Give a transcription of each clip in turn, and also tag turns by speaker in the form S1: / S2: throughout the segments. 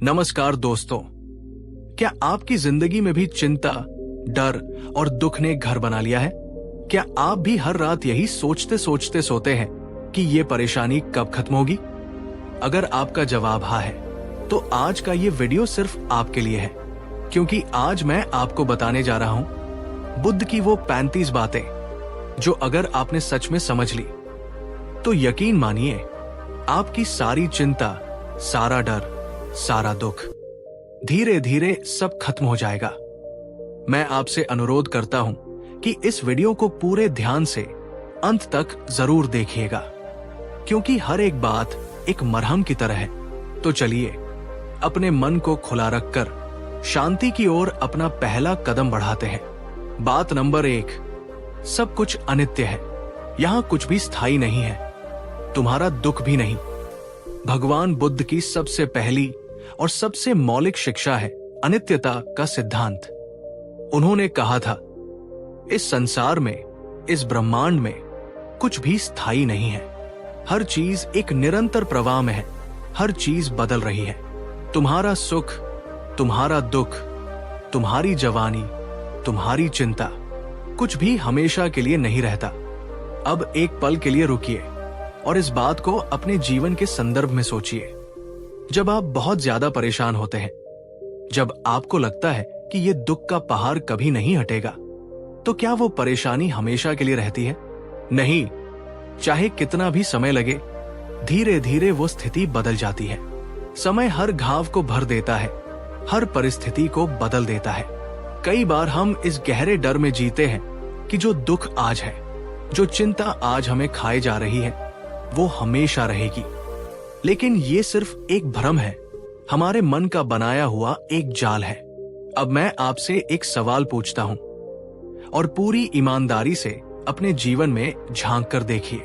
S1: नमस्कार दोस्तों, क्या आपकी जिंदगी में भी चिंता, डर और दुख ने घर बना लिया है? क्या आप भी हर रात यही सोचते सोचते सोते हैं कि ये परेशानी कब खत्म होगी? अगर आपका जवाब हाँ है, तो आज का ये वीडियो सिर्फ आपके लिए है, क्योंकि आज मैं आपको बताने जा रहा हूं बुद्ध की वो 35 बातें जो अगर आपने सच में समझ ली तो यकीन मानिए आपकी सारी चिंता, सारा डर, सारा दुख धीरे धीरे सब खत्म हो जाएगा। मैं आपसे अनुरोध करता हूं कि इस वीडियो को पूरे ध्यान से अंत तक जरूर देखिएगा, क्योंकि हर एक बात एक मरहम की तरह है। तो चलिए अपने मन को खुला रखकर शांति की ओर अपना पहला कदम बढ़ाते हैं। बात नंबर 1, सब कुछ अनित्य है। यहां कुछ भी स्थायी नहीं है, तुम्हारा दुख भी नहीं। भगवान बुद्ध की सबसे पहली और सबसे मौलिक शिक्षा है अनित्यता का सिद्धांत। उन्होंने कहा था, इस संसार में, इस ब्रह्मांड में कुछ भी स्थायी नहीं है। हर चीज एक निरंतर प्रवाह में है, हर चीज बदल रही है। तुम्हारा सुख, तुम्हारा दुख, तुम्हारी जवानी, तुम्हारी चिंता, कुछ भी हमेशा के लिए नहीं रहता। अब एक पल के लिए रुकिए और इस बात को अपने जीवन के संदर्भ में सोचिए। जब आप बहुत ज्यादा परेशान होते हैं, जब आपको लगता है कि ये दुख का पहाड़ कभी नहीं हटेगा, तो क्या वो परेशानी हमेशा के लिए रहती है? नहीं, चाहे कितना भी समय लगे, धीरे धीरे वो स्थिति बदल जाती है। समय हर घाव को भर देता है, हर परिस्थिति को बदल देता है। कई बार हम इस गहरे डर में जीते हैं कि जो दुख आज है, जो चिंता आज हमें खाए जा रही है, वो हमेशा रहेगी। लेकिन ये सिर्फ एक भ्रम है, हमारे मन का बनाया हुआ एक जाल है। अब मैं आपसे एक सवाल पूछता हूं और पूरी ईमानदारी से अपने जीवन में झांक कर देखिए।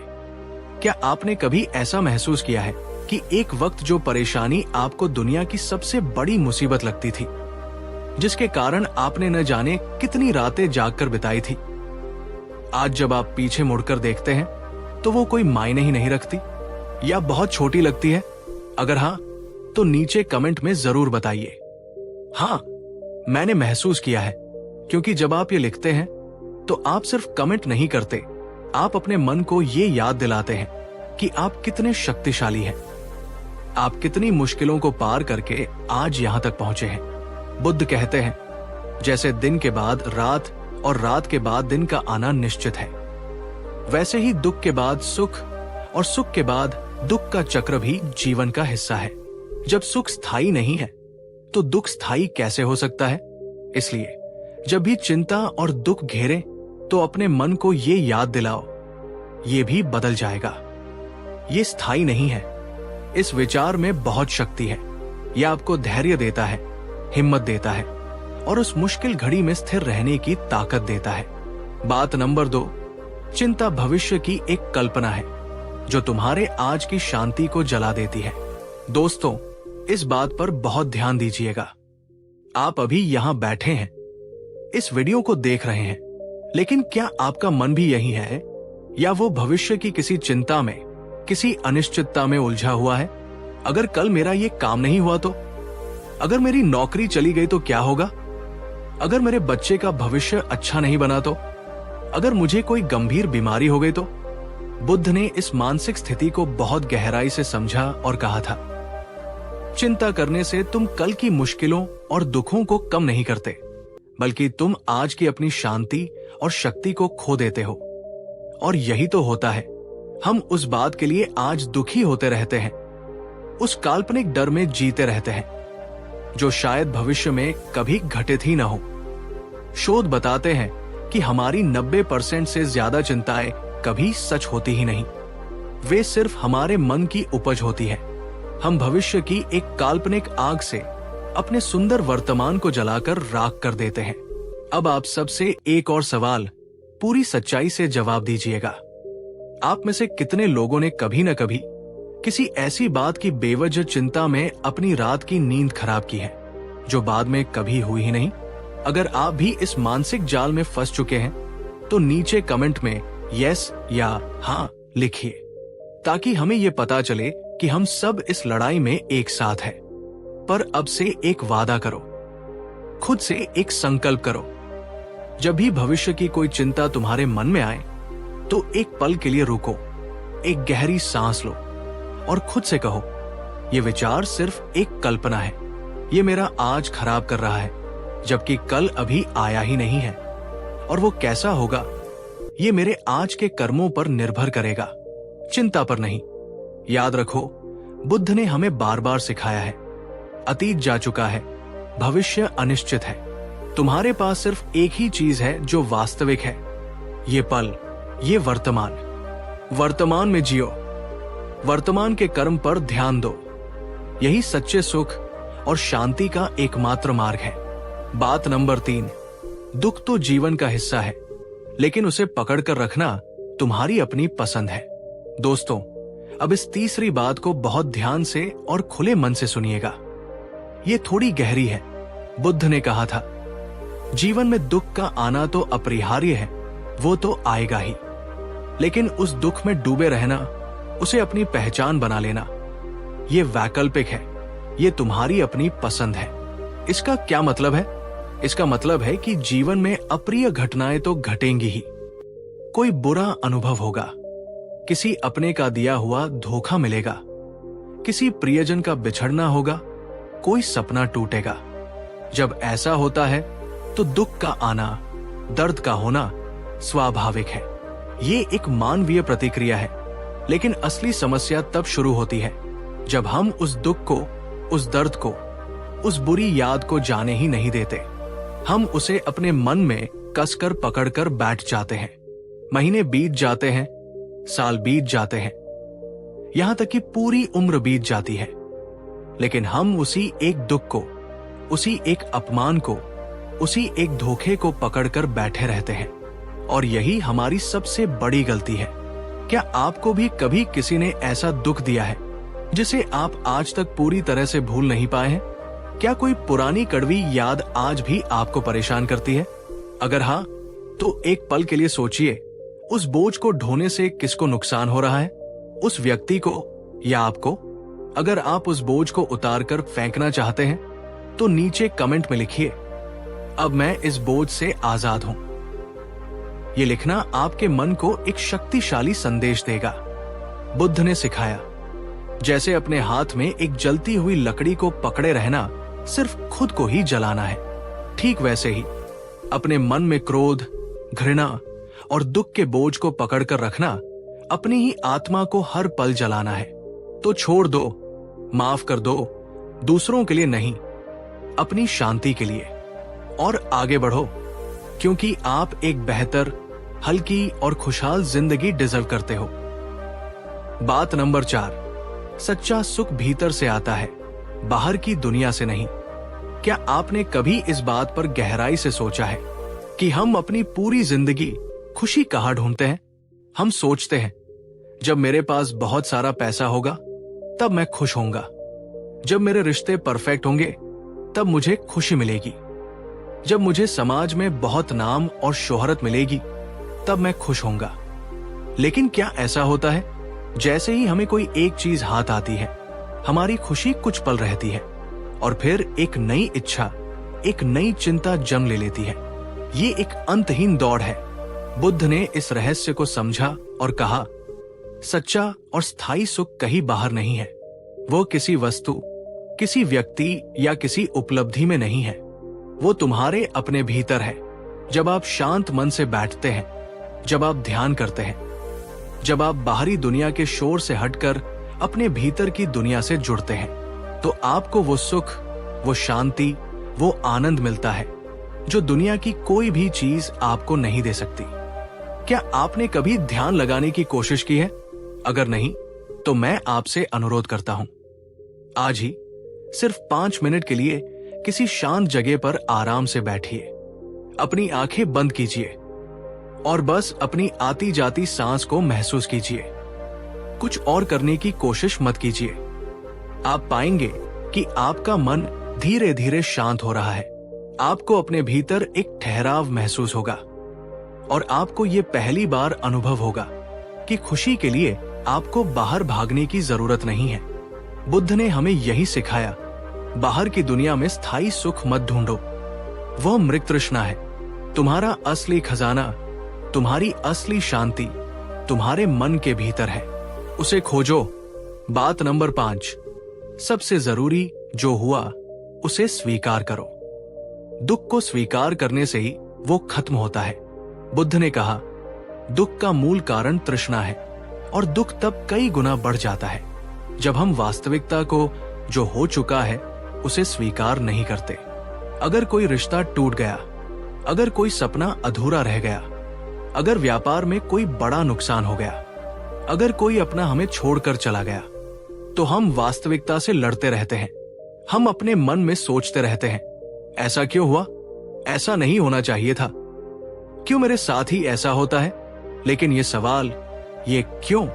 S1: क्या आपने कभी ऐसा महसूस किया है कि एक वक्त जो परेशानी आपको दुनिया की सबसे बड़ी मुसीबत लगती थी, जिसके कारण आपने न जाने कितनी रातें जागकर बिताई थी, आज जब आप पीछे मुड़कर देखते हैं तो वो कोई मायने ही नहीं रखती या बहुत छोटी लगती है? अगर हाँ, तो नीचे कमेंट में जरूर बताइए। हाँ, मैंने महसूस किया है, क्योंकि जब आप ये लिखते हैं तो आप सिर्फ कमेंट नहीं करते, आप अपने मन को ये याद दिलाते हैं कि आप कितने शक्तिशाली हैं। आप कितनी मुश्किलों को पार करके आज यहां तक पहुंचे हैं। बुद्ध कहते हैं, जैसे दिन के बाद रात और रात के बाद दिन का आना निश्चित है, वैसे ही दुख के बाद सुख और सुख के बाद दुख का चक्र भी जीवन का हिस्सा है। जब सुख स्थायी नहीं है, तो दुख स्थायी कैसे हो सकता है? इसलिए जब भी चिंता और दुख घेरे, तो अपने मन को ये याद दिलाओ, ये भी बदल जाएगा, ये स्थायी नहीं है। इस विचार में बहुत शक्ति है। यह आपको धैर्य देता है, हिम्मत देता है और उस मुश्किल घड़ी में स्थिर रहने की ताकत देता है। बात नंबर 2, चिंता भविष्य की एक कल्पना है जो तुम्हारे आज की शांति को जला देती है। दोस्तों, इस बात पर बहुत ध्यान दीजिएगा। आप अभी यहां बैठे हैं, इस वीडियो को देख रहे हैं, लेकिन क्या आपका मन भी यही है, या वो भविष्य की किसी चिंता में, किसी अनिश्चितता में उलझा हुआ है? अगर कल मेरा ये काम नहीं हुआ तो? अगर मेरी नौकरी चली गई तो क्या होगा? अगर मेरे बच्चे का भविष्य अच्छा नहीं बना तो? अगर मुझे कोई गंभीर बीमारी हो गई तो? बुद्ध ने इस मानसिक स्थिति को बहुत गहराई से समझा और कहा था, चिंता करने से तुम कल की मुश्किलों और दुखों को कम नहीं करते, बल्कि तुम आज की अपनी शांति और शक्ति को खो देते हो। और यही तो होता है, हम उस बात के लिए आज दुखी होते रहते हैं, उस काल्पनिक डर में जीते रहते हैं जो शायद भविष्य में कभी घटित ही न हो। शोध बताते हैं कि हमारी 90% से ज्यादा चिंताएं कभी सच होती ही नहीं, वे सिर्फ हमारे मन की उपज होती है। हम भविष्य की एक काल्पनिक आग से अपने सुंदर वर्तमान को जलाकर राख कर देते हैं। अब आप सबसे एक और सवाल पूरी सच्चाई से जवाब दीजिएगा। आप में से कितने लोगों ने कभी न कभी किसी ऐसी बात की बेवजह चिंता में अपनी रात की नींद खराब की है, जो बाद में कभी हुई ही नहीं? अगर आप भी इस मानसिक जाल में फंस चुके हैं, तो नीचे कमेंट में यस या हाँ लिखिए, ताकि हमें ये पता चले कि हम सब इस लड़ाई में एक साथ हैं। पर अब से एक वादा करो, खुद से एक संकल्प करो। जब भी भविष्य की कोई चिंता तुम्हारे मन में आए तो एक पल के लिए रुको, एक गहरी सांस लो और खुद से कहो, यह विचार सिर्फ एक कल्पना है, ये मेरा आज खराब कर रहा है, जबकि कल अभी आया ही नहीं है। और वो कैसा होगा ये मेरे आज के कर्मों पर निर्भर करेगा, चिंता पर नहीं। याद रखो, बुद्ध ने हमें बार बार सिखाया है, अतीत जा चुका है, भविष्य अनिश्चित है। तुम्हारे पास सिर्फ एक ही चीज है जो वास्तविक है, ये पल, ये वर्तमान। वर्तमान में जियो, वर्तमान के कर्म पर ध्यान दो। यही सच्चे सुख और शांति का एकमात्र मार्ग है। बात नंबर 3, दुख तो जीवन का हिस्सा है, लेकिन उसे पकड़कर रखना तुम्हारी अपनी पसंद है। दोस्तों, अब इस तीसरी बात को बहुत ध्यान से और खुले मन से सुनिएगा। ये थोड़ी गहरी है। बुद्ध ने कहा था, जीवन में दुख का आना तो अपरिहार्य है, वो तो आएगा ही, लेकिन उस दुख में डूबे रहना, उसे अपनी पहचान बना लेना, ये वैकल्पिक है, ये तुम्हारी अपनी पसंद है। इसका क्या मतलब है? इसका मतलब है कि जीवन में अप्रिय घटनाएं तो घटेंगी ही, कोई बुरा अनुभव होगा, किसी अपने का दिया हुआ धोखा मिलेगा, किसी प्रियजन का बिछड़ना होगा, कोई सपना टूटेगा। जब ऐसा होता है तो दुख का आना, दर्द का होना स्वाभाविक है। ये एक मानवीय प्रतिक्रिया है, लेकिन असली समस्या तब शुरू होती है जब हम उस दुख को, उस दर्द को, उस बुरी याद को जाने ही नहीं देते। हम उसे अपने मन में कसकर पकड़कर बैठ जाते हैं। महीने बीत जाते हैं, साल बीत जाते हैं, यहां तक कि पूरी उम्र बीत जाती है, लेकिन हम उसी एक दुख को, उसी एक अपमान को, उसी एक धोखे को पकड़कर बैठे रहते हैं। और यही हमारी सबसे बड़ी गलती है। क्या आपको भी कभी किसी ने ऐसा दुख दिया है जिसे आप आज तक पूरी तरह से भूल नहीं पाए हैं? क्या कोई पुरानी कड़वी याद आज भी आपको परेशान करती है? अगर हाँ, तो एक पल के लिए सोचिए, उस बोझ को ढोने से किसको नुकसान हो रहा है? उस व्यक्ति को या आपको? अगर आप उस बोझ को उतारकर फेंकना चाहते हैं तो नीचे कमेंट में लिखिए, अब मैं इस बोझ से आजाद हूं। ये लिखना आपके मन को एक शक्तिशाली संदेश देगा। बुद्ध ने सिखाया, जैसे अपने हाथ में एक जलती हुई लकड़ी को पकड़े रहना सिर्फ खुद को ही जलाना है, ठीक वैसे ही अपने मन में क्रोध, घृणा और दुख के बोझ को पकड़कर रखना अपनी ही आत्मा को हर पल जलाना है। तो छोड़ दो, माफ कर दो, दूसरों के लिए नहीं, अपनी शांति के लिए, और आगे बढ़ो, क्योंकि आप एक बेहतर, हल्की और खुशहाल जिंदगी डिजर्व करते हो। बात नंबर 4, सच्चा सुख भीतर से आता है, बाहर की दुनिया से नहीं। क्या आपने कभी इस बात पर गहराई से सोचा है कि हम अपनी पूरी जिंदगी खुशी कहाँ ढूंढते हैं? हम सोचते हैं, जब मेरे पास बहुत सारा पैसा होगा तब मैं खुश होऊंगा, जब मेरे रिश्ते परफेक्ट होंगे तब मुझे खुशी मिलेगी, जब मुझे समाज में बहुत नाम और शोहरत मिलेगी तब मैं खुश होऊंगा। लेकिन क्या ऐसा होता है? जैसे ही हमें कोई एक चीज हाथ आती है, हमारी खुशी कुछ पल रहती है और फिर एक नई इच्छा, एक नई चिंता जन्म ले लेती है। ये एक अंतहीन दौड़ है। बुद्ध ने इस रहस्य को समझा और कहा, सच्चा और स्थायी सुख कहीं बाहर नहीं है, वो किसी वस्तु, किसी व्यक्ति या किसी उपलब्धि में नहीं है, वो तुम्हारे अपने भीतर है। जब आप शांत मन से बैठते हैं, जब आप ध्यान करते हैं, जब आप बाहरी दुनिया के शोर से हटकर अपने भीतर की दुनिया से जुड़ते हैं, तो आपको वो सुख, वो शांति, वो आनंद मिलता है जो दुनिया की कोई भी चीज आपको नहीं दे सकती। क्या आपने कभी ध्यान लगाने की कोशिश की है? अगर नहीं, तो मैं आपसे अनुरोध करता हूं, आज ही सिर्फ 5 मिनट के लिए किसी शांत जगह पर आराम से बैठिए, अपनी आंखें बंद कीजिए और बस अपनी आती जाती सांस को महसूस कीजिए। कुछ और करने की कोशिश मत कीजिए। आप पाएंगे कि आपका मन धीरे धीरे शांत हो रहा है। आपको अपने भीतर एक ठहराव महसूस होगा और आपको ये पहली बार अनुभव होगा कि खुशी के लिए आपको बाहर भागने की जरूरत नहीं है। बुद्ध ने हमें यही सिखाया, बाहर की दुनिया में स्थायी सुख मत ढूंढो, वह मृग तृष्णा है। तुम्हारा असली खजाना, तुम्हारी असली शांति तुम्हारे मन के भीतर है, उसे खोजो। बात नंबर 5, सबसे जरूरी जो हुआ उसे स्वीकार करो। दुख को स्वीकार करने से ही वो खत्म होता है। बुद्ध ने कहा, दुख का मूल कारण तृष्णा है और दुख तब कई गुना बढ़ जाता है जब हम वास्तविकता को, जो हो चुका है, उसे स्वीकार नहीं करते। अगर कोई रिश्ता टूट गया, अगर कोई सपना अधूरा रह गया, अगर व्यापार में कोई बड़ा नुकसान हो गया, अगर कोई अपना हमें छोड़कर चला गया, तो हम वास्तविकता से लड़ते रहते हैं। हम अपने मन में सोचते रहते हैं, ऐसा क्यों हुआ, ऐसा नहीं होना चाहिए था, क्यों मेरे साथ ही ऐसा होता है। लेकिन ये सवाल, ये क्यों,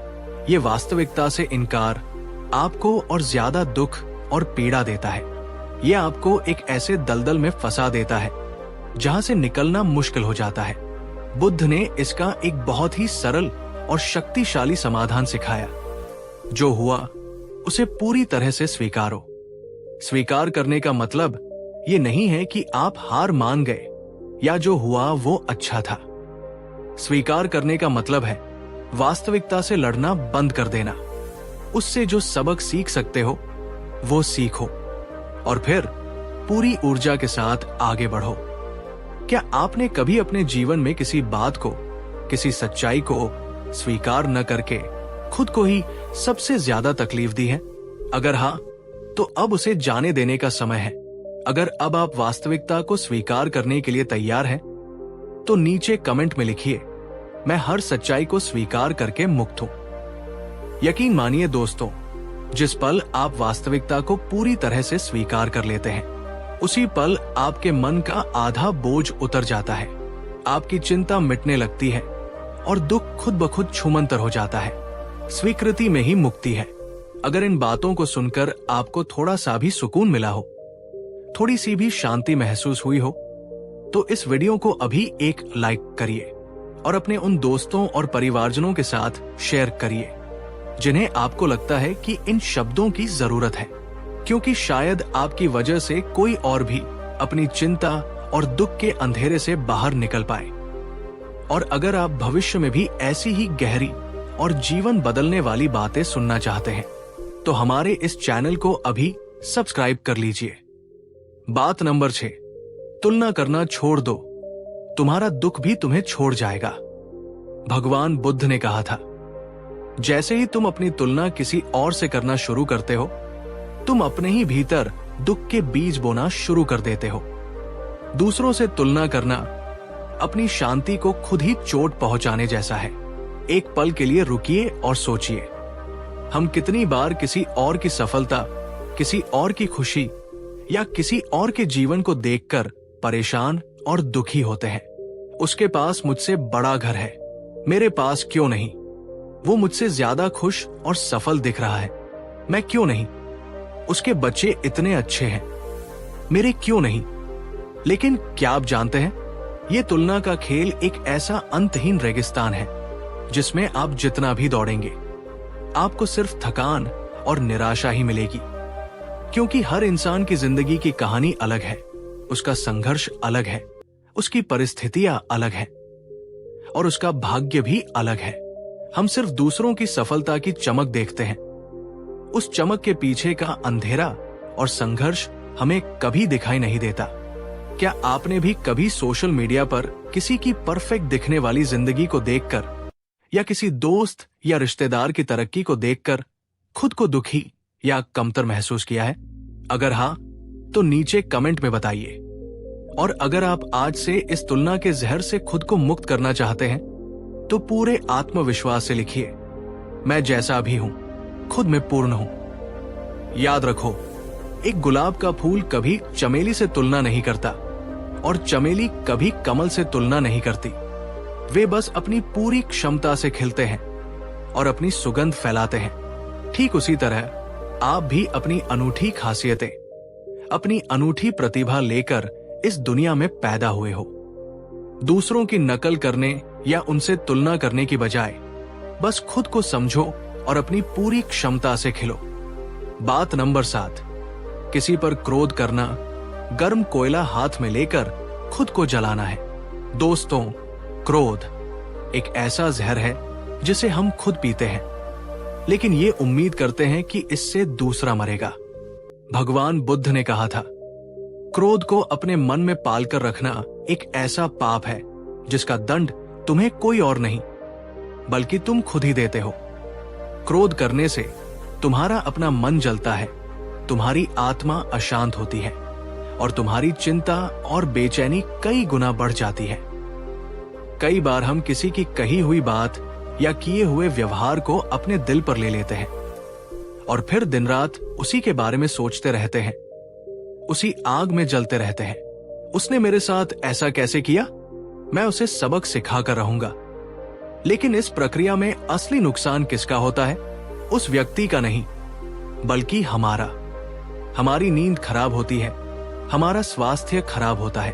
S1: ये वास्तविकता से इनकार आपको और ज्यादा दुख और पीड़ा देता है। ये आपको एक ऐसे दलदल में फंसा देता है जहां से निकलना मुश्किल हो जाता है। बुद्ध ने इसका एक बहुत ही सरल और शक्तिशाली समाधान सिखाया। जो हुआ उसे पूरी तरह से स्वीकारो। स्वीकार करने का मतलब ये नहीं है कि आप हार मान गए या जो हुआ वो अच्छा था। स्वीकार करने का मतलब है वास्तविकता से लड़ना बंद कर देना, उससे जो सबक सीख सकते हो वो सीखो और फिर पूरी ऊर्जा के साथ आगे बढ़ो। क्या आपने कभी अपने जीवन में किसी बात को, किसी सच्चाई को स्वीकार न करके खुद को ही सबसे ज्यादा तकलीफ दी है? अगर हाँ, तो अब उसे जाने देने का समय है। अगर अब आप वास्तविकता को स्वीकार करने के लिए तैयार हैं, तो नीचे कमेंट में लिखिए, मैं हर सच्चाई को स्वीकार करके मुक्त हूं। यकीन मानिए दोस्तों, जिस पल आप वास्तविकता को पूरी तरह से स्वीकार कर लेते हैं, उसी पल आपके मन का आधा बोझ उतर जाता है, आपकी चिंता मिटने लगती है और दुख खुद ब खुद छूमंतर हो जाता है। स्वीकृति में ही मुक्ति है। अगर इन बातों को सुनकर आपको थोड़ा सा भी सुकून मिला हो, थोड़ी सी भी शांति महसूस हुई हो, तो इस वीडियो को अभी एक लाइक करिए और अपने उन दोस्तों और परिवारजनों के साथ शेयर करिए जिन्हें आपको लगता है कि इन शब्दों की जरूरत है, क्योंकि शायद आपकी वजह से कोई और भी अपनी चिंता और दुख के अंधेरे से बाहर निकल पाए। और अगर आप भविष्य में भी ऐसी ही गहरी और जीवन बदलने वाली बातें सुनना चाहते हैं, तो हमारे इस चैनल को अभी सब्सक्राइब कर लीजिए। बात नंबर 6, तुलना करना छोड़ दो, तुम्हारा दुख भी तुम्हें छोड़ जाएगा। भगवान बुद्ध ने कहा था, जैसे ही तुम अपनी तुलना किसी और से करना शुरू करते हो, तुम अपने ही भीतर दुख के बीज बोना शुरू कर देते हो। दूसरों से तुलना करना अपनी शांति को खुद ही चोट पहुंचाने जैसा है। एक पल के लिए रुकिए और सोचिए, हम कितनी बार किसी और की सफलता, किसी और की खुशी या किसी और के जीवन को देखकर परेशान और दुखी होते हैं। उसके पास मुझसे बड़ा घर है, मेरे पास क्यों नहीं? वो मुझसे ज्यादा खुश और सफल दिख रहा है, मैं क्यों नहीं? उसके बच्चे इतने अच्छे हैं, मेरे क्यों नहीं? लेकिन क्या आप जानते हैं, ये तुलना का खेल एक ऐसा अंतहीन रेगिस्तान है जिसमें आप जितना भी दौड़ेंगे, आपको सिर्फ थकान और निराशा ही मिलेगी। क्योंकि हर इंसान की जिंदगी की कहानी अलग है, उसका संघर्ष अलग है, उसकी परिस्थितियां अलग है और उसका भाग्य भी अलग है। हम सिर्फ दूसरों की सफलता की चमक देखते हैं, उस चमक के पीछे का अंधेरा और संघर्ष हमें कभी दिखाई नहीं देता। क्या आपने भी कभी सोशल मीडिया पर किसी की परफेक्ट दिखने वाली जिंदगी को देखकर या किसी दोस्त या रिश्तेदार की तरक्की को देखकर खुद को दुखी या कमतर महसूस किया है? अगर हाँ, तो नीचे कमेंट में बताइए। और अगर आप आज से इस तुलना के जहर से खुद को मुक्त करना चाहते हैं, तो पूरे आत्मविश्वास से लिखिए, मैं जैसा भी हूं, खुद में पूर्ण हूं। याद रखो, एक गुलाब का फूल कभी चमेली से तुलना नहीं करता और चमेली कभी कमल से तुलना नहीं करती। वे बस अपनी पूरी क्षमता से खिलते हैं और अपनी सुगंध फैलाते हैं। ठीक उसी तरह आप भी अपनी अनूठी खासियतें, अपनी अनूठी प्रतिभा लेकर इस दुनिया में पैदा हुए हो। दूसरों की नकल करने या उनसे तुलना करने की बजाय बस खुद को समझो और अपनी पूरी क्षमता से खिलो। बात नंबर 7, किसी पर क्रोध करना, गर्म कोयला हाथ में लेकर खुद को जलाना है। दोस्तों, क्रोध एक ऐसा जहर है जिसे हम खुद पीते हैं, लेकिन ये उम्मीद करते हैं कि इससे दूसरा मरेगा। भगवान बुद्ध ने कहा था, क्रोध को अपने मन में पालकर रखना एक ऐसा पाप है जिसका दंड तुम्हें कोई और नहीं बल्कि तुम खुद ही देते हो। क्रोध करने से तुम्हारा अपना मन जलता है, तुम्हारी आत्मा अशांत होती है और तुम्हारी चिंता और बेचैनी कई गुना बढ़ जाती है। कई बार हम किसी की कही हुई बात या किए हुए व्यवहार को अपने दिल पर ले लेते हैं और फिर दिन रात उसी के बारे में सोचते रहते हैं, उसी आग में जलते रहते हैं। उसने मेरे साथ ऐसा कैसे किया, मैं उसे सबक सिखाकर रहूंगा। लेकिन इस प्रक्रिया में असली नुकसान किसका होता है? उस व्यक्ति का नहीं, बल्कि हमारा। हमारी नींद खराब होती है, हमारा स्वास्थ्य खराब होता है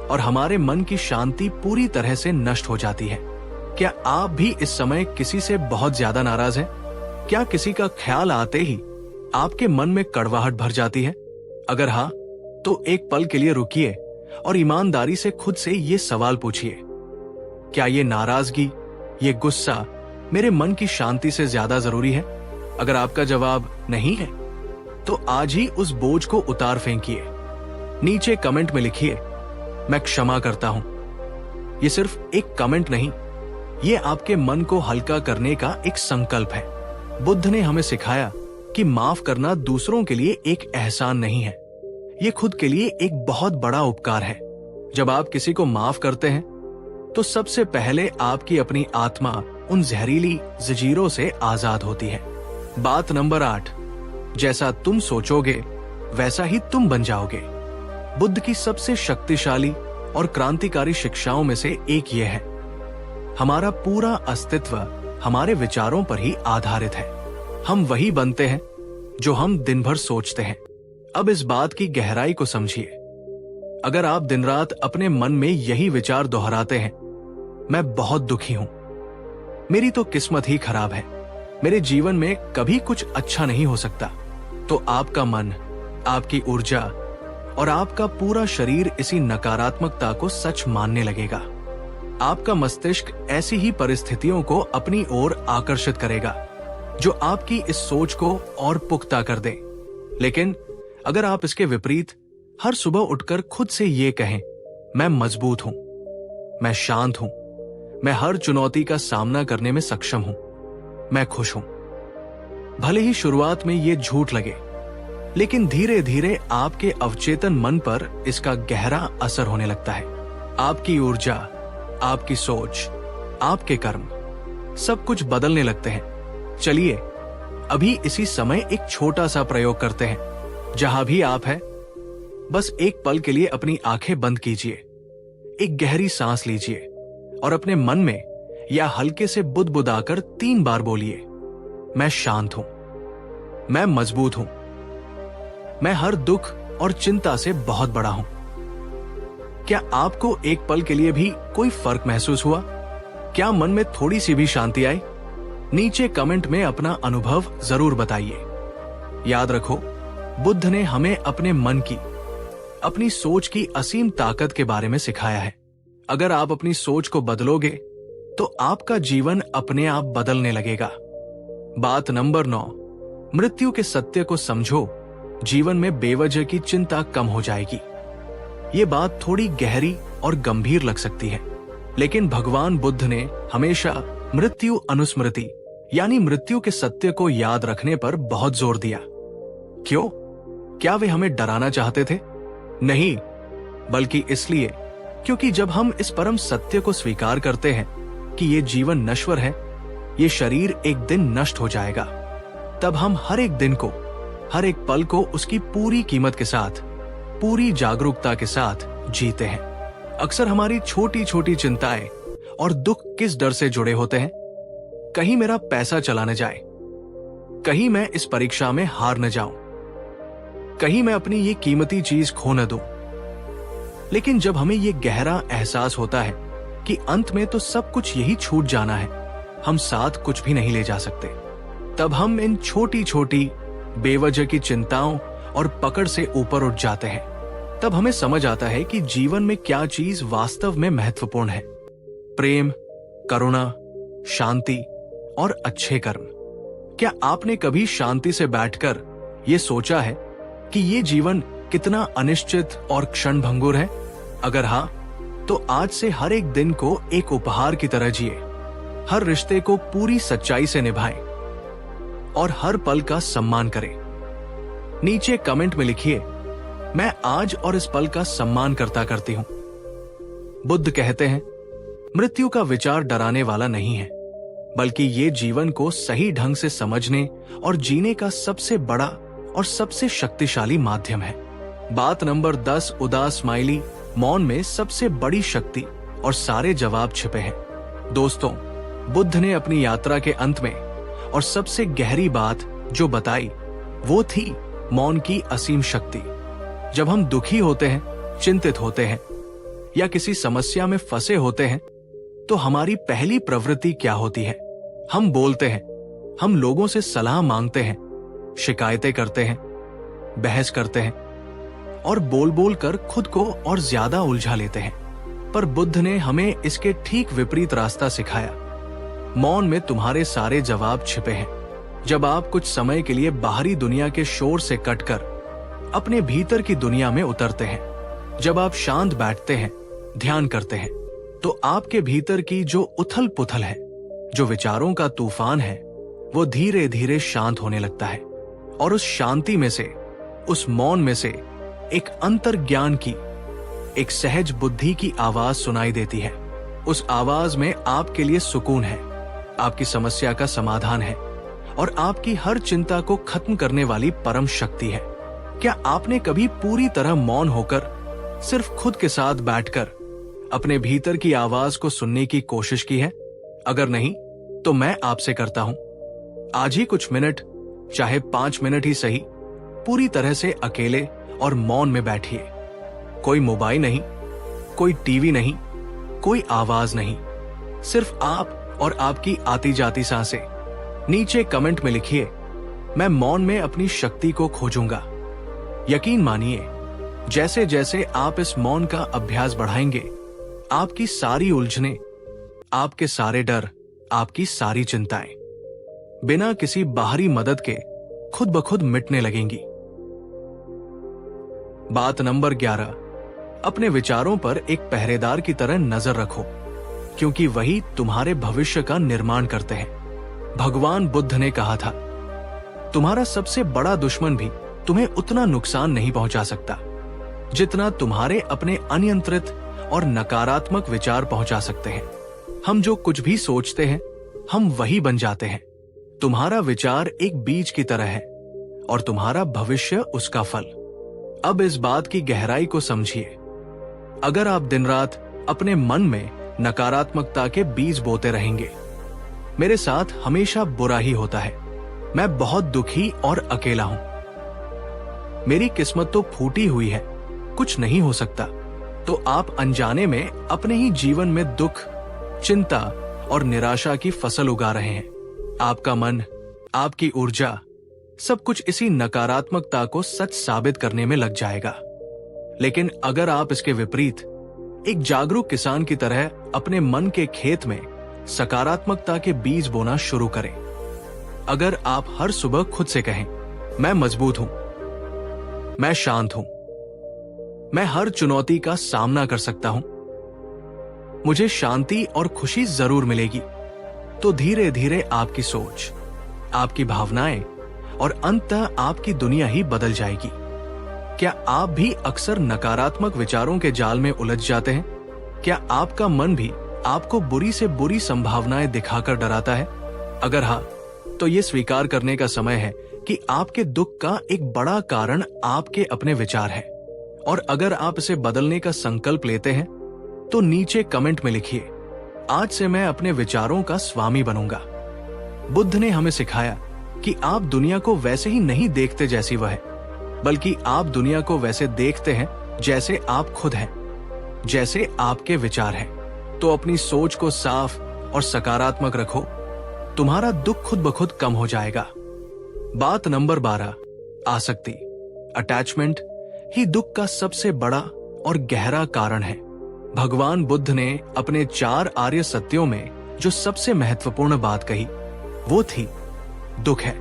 S1: और हमारे मन की शांति पूरी तरह से नष्ट हो जाती है। क्या आप भी इस समय किसी से बहुत ज्यादा नाराज हैं? क्या किसी का ख्याल आते ही आपके मन में कड़वाहट भर जाती है? अगर हाँ, तो एक पल के लिए रुकिए और ईमानदारी से खुद से ये सवाल पूछिए, क्या ये नाराजगी, ये गुस्सा मेरे मन की शांति से ज्यादा जरूरी है? अगर आपका जवाब नहीं है, तो आज ही उस बोझ को उतार फेंकिए। नीचे कमेंट में लिखिए, मैं क्षमा करता हूं। ये सिर्फ एक कमेंट नहीं, ये आपके मन को हल्का करने का एक संकल्प है। बुद्ध ने हमें सिखाया कि माफ करना दूसरों के लिए एक एहसान नहीं है, ये खुद के लिए एक बहुत बड़ा उपकार है। जब आप किसी को माफ करते हैं, तो सबसे पहले आपकी अपनी आत्मा उन जहरीली जंजीरों से आजाद होती है। बात नंबर 8, जैसा तुम सोचोगे वैसा ही तुम बन जाओगे। बुद्ध की सबसे शक्तिशाली और क्रांतिकारी शिक्षाओं में से एक ये है, हमारा पूरा अस्तित्व हमारे विचारों पर ही आधारित है। हम वही बनते हैं जो हम दिन भर सोचते हैं। अब इस बात की गहराई को समझिए। अगर आप दिन रात अपने मन में यही विचार दोहराते हैं, मैं बहुत दुखी हूं, मेरी तो किस्मत ही खराब है, मेरे जीवन में कभी कुछ अच्छा नहीं हो सकता, तो आपका मन, आपकी ऊर्जा और आपका पूरा शरीर इसी नकारात्मकता को सच मानने लगेगा। आपका मस्तिष्क ऐसी ही परिस्थितियों को अपनी ओर आकर्षित करेगा जो आपकी इस सोच को और पुख्ता कर दे। लेकिन अगर आप इसके विपरीत हर सुबह उठकर खुद से ये कहें, मैं मजबूत हूं, मैं शांत हूं, मैं हर चुनौती का सामना करने में सक्षम हूं, मैं खुश हूं। भले ही शुरुआत में ये झूठ लगे, लेकिन धीरे धीरे आपके अवचेतन मन पर इसका गहरा असर होने लगता है। आपकी ऊर्जा, आपकी सोच, आपके कर्म सब कुछ बदलने लगते हैं। चलिए अभी इसी समय एक छोटा सा प्रयोग करते हैं। जहां भी आप हैं, बस एक पल के लिए अपनी आंखें बंद कीजिए, एक गहरी सांस लीजिए और अपने मन में या हल्के से बुदबुदाकर 3 बार बोलिए, मैं शांत हूं, मैं मजबूत हूं, मैं हर दुख और चिंता से बहुत बड़ा हूं। क्या आपको एक पल के लिए भी कोई फर्क महसूस हुआ? क्या मन में थोड़ी सी भी शांति आई? नीचे कमेंट में अपना अनुभव जरूर बताइए। याद रखो, बुद्ध ने हमें अपने मन की, अपनी सोच की असीम ताकत के बारे में सिखाया है। अगर आप अपनी सोच को बदलोगे तो आपका जीवन अपने आप बदलने लगेगा। बात नंबर 9, मृत्यु के सत्य को समझो, जीवन में बेवजह की चिंता कम हो जाएगी। ये बात थोड़ी गहरी और गंभीर लग सकती है, लेकिन भगवान बुद्ध ने हमेशा मृत्यु अनुस्मृति यानी मृत्यु के सत्य को याद रखने पर बहुत जोर दिया। क्यों? क्या वे हमें डराना चाहते थे? नहीं, बल्कि इसलिए क्योंकि जब हम इस परम सत्य को स्वीकार करते हैं कि ये जीवन नश्वर है, ये शरीर एक दिन नष्ट हो जाएगा, तब हम हर एक दिन को, हर एक पल को उसकी पूरी कीमत के साथ, पूरी जागरूकता के साथ जीते हैं। अक्सर हमारी छोटी छोटी चिंताएं और दुख किस डर से जुड़े होते हैं? कहीं मेरा पैसा चला न जाए, कहीं मैं इस परीक्षा में हार न जाऊं, कहीं मैं अपनी ये कीमती चीज खो न दूं। लेकिन जब हमें ये गहरा एहसास होता है कि अंत में तो सब कुछ यही छूट जाना है, हम साथ कुछ भी नहीं ले जा सकते, तब हम इन छोटी छोटी बेवजह की चिंताओं और पकड़ से ऊपर उठ जाते हैं, तब हमें समझ आता है कि जीवन में क्या चीज वास्तव में महत्वपूर्ण है। प्रेम, करुणा, शांति और अच्छे कर्म। क्या आपने कभी शांति से बैठकर ये सोचा है कि ये जीवन कितना अनिश्चित और क्षणभंगुर है? अगर हाँ, तो आज से हर एक दिन को एक उपहार की तरह जिए, हर रिश्ते को पूरी सच्चाई से निभाएं और हर पल का सम्मान करें। नीचे कमेंट में लिखिए, मैं आज और इस पल का सम्मान करती हूं। बुद्ध कहते हैं, मृत्यु का विचार डराने वाला नहीं है, बल्कि ये जीवन को सही ढंग से समझने और जीने का सबसे बड़ा और सबसे शक्तिशाली माध्यम है। बात नंबर 10, उदास स्माइली। मौन में सबसे बड़ी शक्ति और सारे जवाब छिपे हैं। दोस्तों, बुद्ध ने अपनी यात्रा के अंत में और सबसे गहरी बात जो बताई, वो थी मौन की असीम शक्ति। जब हम दुखी होते हैं, चिंतित होते हैं या किसी समस्या में फंसे होते हैं, तो हमारी पहली प्रवृत्ति क्या होती है? हम बोलते हैं, हम लोगों से सलाह मांगते हैं, शिकायतें करते हैं, बहस करते हैं और बोल बोल कर खुद को और ज्यादा उलझा लेते हैं। पर बुद्ध ने हमें इसके ठीक विपरीत रास्ता सिखाया। मौन में तुम्हारे सारे जवाब छिपे हैं। जब आप कुछ समय के लिए बाहरी दुनिया के शोर से कटकर अपने भीतर की दुनिया में उतरते हैं, जब आप शांत बैठते हैं, ध्यान करते हैं, तो आपके भीतर की जो उथल पुथल है, जो विचारों का तूफान है, वो धीरे धीरे शांत होने लगता है। और उस शांति में से, उस मौन में से एक अंतर्ज्ञान की, एक सहज बुद्धि की आवाज सुनाई देती है। उस आवाज में आपके लिए सुकून है, आपकी समस्या का समाधान है और आपकी हर चिंता को खत्म करने वाली परम शक्ति है। क्या आपने कभी पूरी तरह मौन होकर सिर्फ खुद के साथ बैठकर अपने भीतर की आवाज को सुनने की कोशिश की है? अगर नहीं, तो मैं आपसे करता हूं, आज ही कुछ मिनट, चाहे 5 मिनट ही सही, पूरी तरह से अकेले और मौन में बैठिए। कोई मोबाइल नहीं, कोई टीवी नहीं, कोई आवाज नहीं, सिर्फ आप और आपकी आती जाती सांसें। नीचे कमेंट में लिखिए, मैं मौन में अपनी शक्ति को खोजूंगा। यकीन मानिए, जैसे जैसे आप इस मौन का अभ्यास बढ़ाएंगे, आपकी सारी उलझनें, आपके सारे डर, आपकी सारी चिंताएं बिना किसी बाहरी मदद के खुद ब खुद मिटने लगेंगी। बात नंबर 11, अपने विचारों पर एक पहरेदार की तरह नजर रखो, क्योंकि वही तुम्हारे भविष्य का निर्माण करते हैं। भगवान बुद्ध ने कहा था, तुम्हारा सबसे बड़ा दुश्मन भी तुम्हें उतना नुकसान नहीं पहुंचा सकता जितना तुम्हारे अपने अनियंत्रित और नकारात्मक विचार पहुंचा सकते हैं। हम जो कुछ भी सोचते हैं, हम वही बन जाते हैं। तुम्हारा विचार एक बीज की तरह है और तुम्हारा भविष्य उसका फल। अब इस बात की गहराई को समझिए। अगर आप दिन रात अपने मन में नकारात्मकता के बीज बोते रहेंगे, मेरे साथ हमेशा बुरा ही होता है, मैं बहुत दुखी और अकेला हूं, मेरी किस्मत तो फूटी हुई है, कुछ नहीं हो सकता, तो आप अनजाने में अपने ही जीवन में दुख, चिंता और निराशा की फसल उगा रहे हैं। आपका मन, आपकी ऊर्जा, सब कुछ इसी नकारात्मकता को सच साबित करने में लग जाएगा। लेकिन अगर आप इसके विपरीत एक जागरूक किसान की तरह अपने मन के खेत में सकारात्मकता के बीज बोना शुरू करें, अगर आप हर सुबह खुद से कहें, मैं मजबूत हूं, मैं शांत हूं, मैं हर चुनौती का सामना कर सकता हूं, मुझे शांति और खुशी जरूर मिलेगी, तो धीरे धीरे आपकी सोच, आपकी भावनाएं और अंततः आपकी दुनिया ही बदल जाएगी। क्या आप भी अक्सर नकारात्मक विचारों के जाल में उलझ जाते हैं? क्या आपका मन भी आपको बुरी से बुरी संभावनाएं दिखाकर डराता है? अगर हाँ, तो ये स्वीकार करने का समय है कि आपके दुख का एक बड़ा कारण आपके अपने विचार है। और अगर आप इसे बदलने का संकल्प लेते हैं, तो नीचे कमेंट में लिखिए, आज से मैं अपने विचारों का स्वामी बनूंगा। बुद्ध ने हमें सिखाया कि आप दुनिया को वैसे ही नहीं देखते जैसी वह है, बल्कि आप दुनिया को वैसे देखते हैं जैसे आप खुद हैं, जैसे आपके विचार हैं। तो अपनी सोच को साफ और सकारात्मक रखो, तुम्हारा दुख खुद ब खुद कम हो जाएगा। बात नंबर 12, आसक्ति। अटैचमेंट ही दुख का सबसे बड़ा और गहरा कारण है। भगवान बुद्ध ने अपने 4 आर्य सत्यों में जो सबसे महत्वपूर्ण बात कही वो थी दुख है,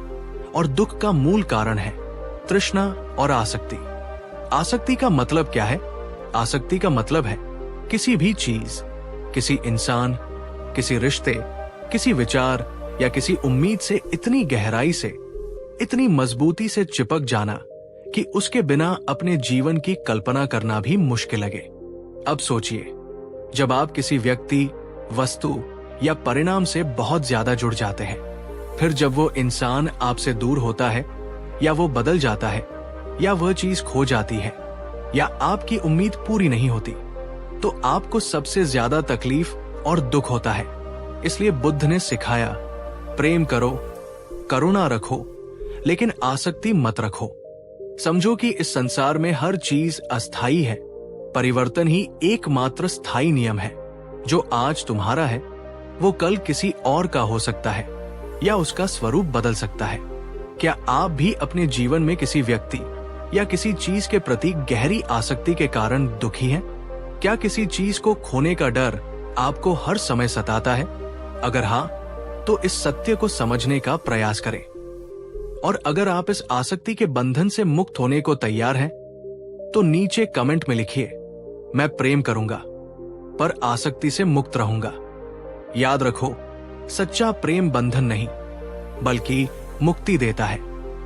S1: और दुख का मूल कारण है तृष्णा और आसक्ति। आसक्ति का मतलब क्या है? आसक्ति का मतलब है किसी भी चीज, किसी इंसान, किसी रिश्ते, किसी विचार या किसी उम्मीद से इतनी गहराई से, इतनी मजबूती से चिपक जाना कि उसके बिना अपने जीवन की कल्पना करना भी मुश्किल लगे। अब सोचिए, जब आप किसी व्यक्ति, वस्तु या परिणाम से बहुत ज्यादा जुड़ जाते हैं, फिर जब वो इंसान आपसे दूर होता है, या वो बदल जाता है, या वह चीज खो जाती है, या आपकी उम्मीद पूरी नहीं होती, तो आपको सबसे ज्यादा तकलीफ और दुख होता है। इसलिए बुद्ध ने सिखाया, प्रेम करो, करुणा रखो, लेकिन आसक्ति मत रखो। समझो कि इस संसार में हर चीज अस्थायी है। परिवर्तन ही एकमात्र स्थायी नियम है। जो आज तुम्हारा है वो कल किसी और का हो सकता है, या उसका स्वरूप बदल सकता है। क्या आप भी अपने जीवन में किसी व्यक्ति या किसी चीज के प्रति गहरी आसक्ति के कारण दुखी हैं? क्या किसी चीज को खोने का डर आपको हर समय सताता है? अगर हाँ, तो इस सत्य को समझने का प्रयास करें। और अगर आप इस आसक्ति के बंधन से मुक्त होने को तैयार हैं, तो नीचे कमेंट में लिखिए, मैं प्रेम करूंगा पर आसक्ति से मुक्त रहूंगा। याद रखो, सच्चा प्रेम बंधन नहीं बल्कि मुक्ति देता है।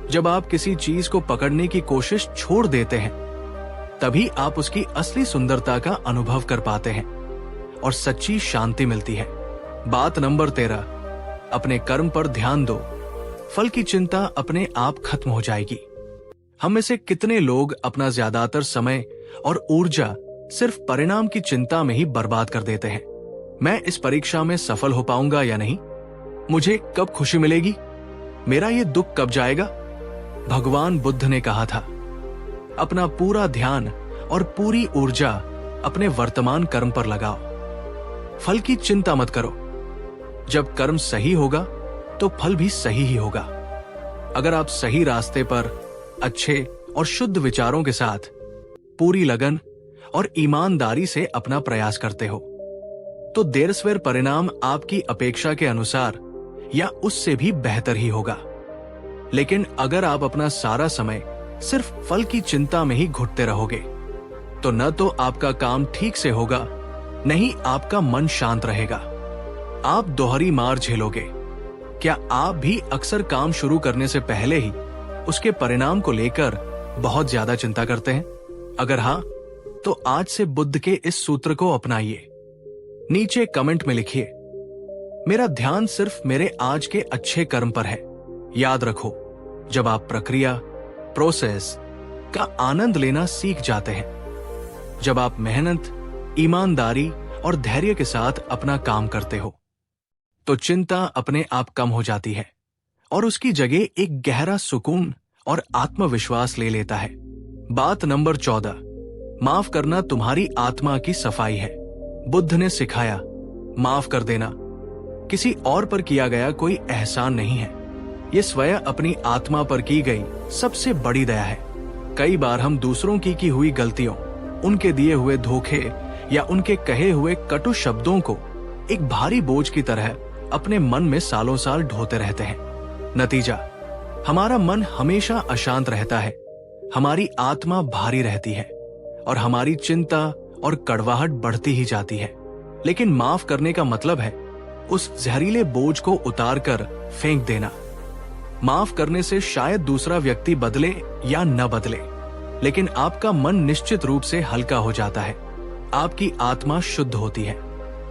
S1: जब आप किसी चीज को पकड़ने की कोशिश छोड़ देते हैं, तभी आप उसकी असली सुंदरता का अनुभव कर पाते हैं और सच्ची शांति मिलती है। बात नंबर 13, अपने कर्म पर ध्यान दो, फल की चिंता अपने आप खत्म हो जाएगी। हम में से कितने लोग अपना ज्यादातर समय और ऊर्जा सिर्फ परिणाम की चिंता में ही बर्बाद कर देते हैं। मैं इस परीक्षा में सफल हो पाऊंगा या नहीं? मुझे कब खुशी मिलेगी? मेरा ये दुख कब जाएगा? भगवान बुद्ध ने कहा था, अपना पूरा ध्यान और पूरी ऊर्जा अपने वर्तमान कर्म पर लगाओ। फल की चिंता मत करो। जब कर्म सही होगा तो फल भी सही ही होगा। अगर आप सही रास्ते पर अच्छे और शुद्ध विचारों के साथ पूरी लगन और ईमानदारी से अपना प्रयास करते हो, तो देर सवेर परिणाम आपकी अपेक्षा के अनुसार या उससे भी बेहतर ही होगा। लेकिन अगर आप अपना सारा समय सिर्फ फल की चिंता में ही घुटते रहोगे, तो न तो आपका काम ठीक से होगा, न ही आपका मन शांत रहेगा। आप दोहरी मार झेलोगे। क्या आप भी अक्सर काम शुरू करने से पहले ही उसके परिणाम को लेकर बहुत ज्यादा चिंता करते हैं? अगर हाँ, तो आज से बुद्ध के इस सूत्र को अपनाइए। नीचे कमेंट में लिखिए, मेरा ध्यान सिर्फ मेरे आज के अच्छे कर्म पर है। याद रखो, जब आप प्रक्रिया, प्रोसेस का आनंद लेना सीख जाते हैं, जब आप मेहनत, ईमानदारी और धैर्य के साथ अपना काम करते हो, तो चिंता अपने आप कम हो जाती है और उसकी जगह एक गहरा सुकून और आत्मविश्वास ले लेता है। बात नंबर 14, माफ करना तुम्हारी आत्मा की सफाई है। बुद्ध ने सिखाया, माफ कर देना किसी और पर किया गया कोई एहसान नहीं है, ये स्वयं अपनी आत्मा पर की गई सबसे बड़ी दया है। कई बार हम दूसरों की हुई गलतियों, उनके दिए हुए धोखे या उनके कहे हुए कटु शब्दों को एक भारी बोझ की तरह अपने मन में सालों साल ढोते रहते हैं। नतीजा, हमारा मन हमेशा अशांत रहता है, हमारी आत्मा भारी रहती है और हमारी चिंता और कड़वाहट बढ़ती ही जाती है। लेकिन माफ करने का मतलब है उस जहरीले बोझ को उतारकर फेंक देना। माफ करने से शायद दूसरा व्यक्ति बदले या न बदले, लेकिन आपका मन निश्चित रूप से हल्का हो जाता है, आपकी आत्मा शुद्ध होती है।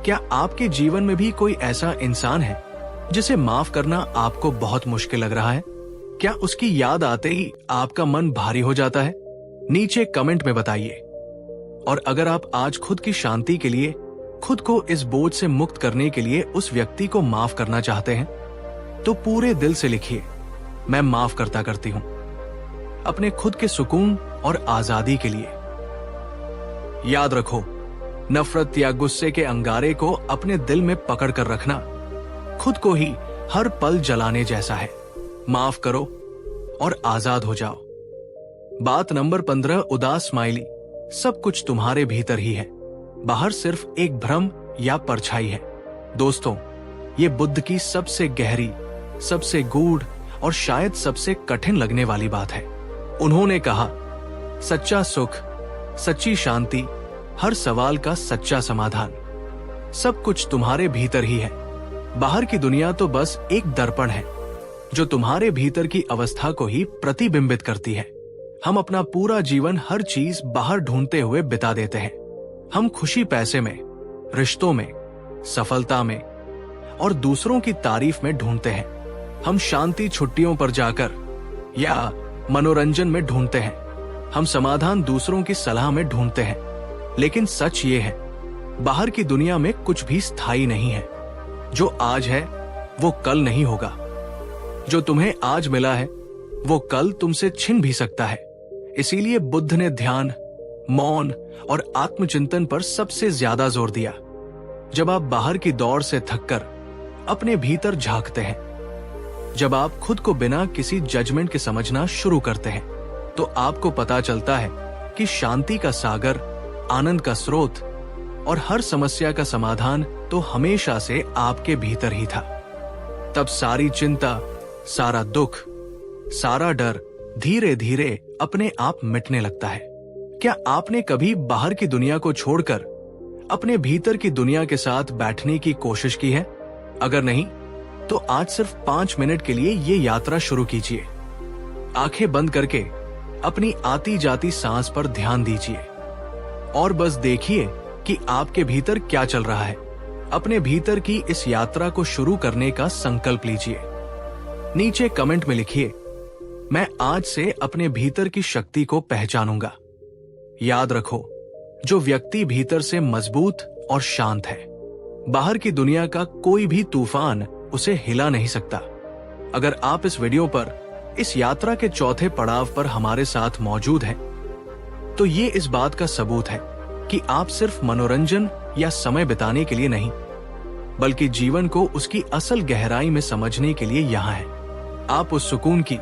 S1: क्या आपके जीवन में भी कोई ऐसा इंसान है जिसे माफ करना आपको बहुत मुश्किल लग रहा है? क्या उसकी याद आते ही आपका मन भारी हो जाता है? नीचे कमेंट में बताइए। और अगर आप आज खुद की शांति के लिए, खुद को इस बोझ से मुक्त करने के लिए उस व्यक्ति को माफ करना चाहते हैं, तो पूरे दिल से लिखिए, मैं माफ करता करती हूं, अपने खुद के सुकून और आजादी के लिए। याद रखो, नफरत या गुस्से के अंगारे को अपने दिल में पकड़ कर रखना खुद को ही हर पल जलाने जैसा है। माफ करो और आजाद हो जाओ। बात नंबर 15, उदास स्माइली। सब कुछ तुम्हारे भीतर ही है, बाहर सिर्फ एक भ्रम या परछाई है। दोस्तों, ये बुद्ध की सबसे गहरी, सबसे गूढ़ और शायद सबसे कठिन लगने वाली बात है। उन्होंने कहा, सच्चा सुख, सच्ची शांति, हर सवाल का सच्चा समाधान, सब कुछ तुम्हारे भीतर ही है। बाहर की दुनिया तो बस एक दर्पण है जो तुम्हारे भीतर की अवस्था को ही प्रतिबिंबित करती है। हम अपना पूरा जीवन हर चीज बाहर ढूंढते हुए बिता देते हैं। हम खुशी पैसे में, रिश्तों में, सफलता में और दूसरों की तारीफ में ढूंढते हैं। हम शांति छुट्टियों पर जाकर या मनोरंजन में ढूंढते हैं। हम समाधान दूसरों की सलाह में ढूंढते हैं। लेकिन सच ये है, बाहर की दुनिया में कुछ भी स्थायी नहीं है। जो आज है वो कल नहीं होगा। जो तुम्हें आज मिला है वो कल तुमसे छिन भी सकता है। इसीलिए बुद्ध ने ध्यान, मौन और आत्मचिंतन पर सबसे ज्यादा जोर दिया। जब आप बाहर की दौड़ से थककर अपने भीतर झांकते हैं, जब आप खुद को बिना किसी जजमेंट के समझना शुरू करते हैं, तो आपको पता चलता है कि शांति का सागर, आनंद का स्रोत और हर समस्या का समाधान तो हमेशा से आपके भीतर ही था। तब सारी चिंता, सारा दुख, सारा डर धीरे धीरे अपने आप मिटने लगता है। क्या आपने कभी बाहर की दुनिया को छोड़कर अपने भीतर की दुनिया के साथ बैठने की कोशिश की है? अगर नहीं, तो आज सिर्फ 5 मिनट के लिए ये यात्रा शुरू कीजिए। आंखें बंद करके अपनी आती जाती सांस पर ध्यान दीजिए और बस देखिए कि आपके भीतर क्या चल रहा है। अपने भीतर की इस यात्रा को शुरू करने का संकल्प लीजिए। नीचे कमेंट में लिखिए, मैं आज से अपने भीतर की शक्ति को पहचानूंगा। याद रखो, जो व्यक्ति भीतर से मजबूत और शांत है, बाहर की दुनिया का कोई भी तूफान उसे हिला नहीं सकता। अगर आप इस वीडियो पर, इस यात्रा के चौथे पड़ाव पर हमारे साथ मौजूद हैं, तो ये इस बात का सबूत है कि आप सिर्फ मनोरंजन या समय बिताने के लिए नहीं, बल्कि जीवन को उसकी असल गहराई में समझने के लिए यहाँ हैं। आप उस सुकून की,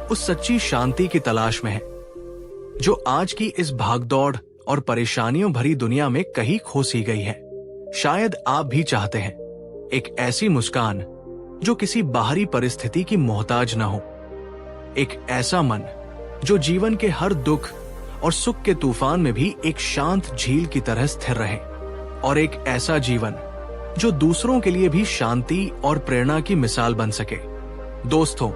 S1: उस सच्ची शांति की तलाश में हैं, जो आज की इस भागदौड़ और परेशानियों भरी दुनिया में कहीं खो सी गई है। शायद आप भी चाहते हैं एक ऐसी मुस्कान जो किसी बाहरी परिस्थिति की मोहताज न हो, एक ऐसा मन जो जीवन के हर दुख और सुख के तूफान में भी एक शांत झील की तरह स्थिर रहे, और एक ऐसा जीवन जो दूसरों के लिए भी शांति और प्रेरणा की मिसाल बन सके। दोस्तों,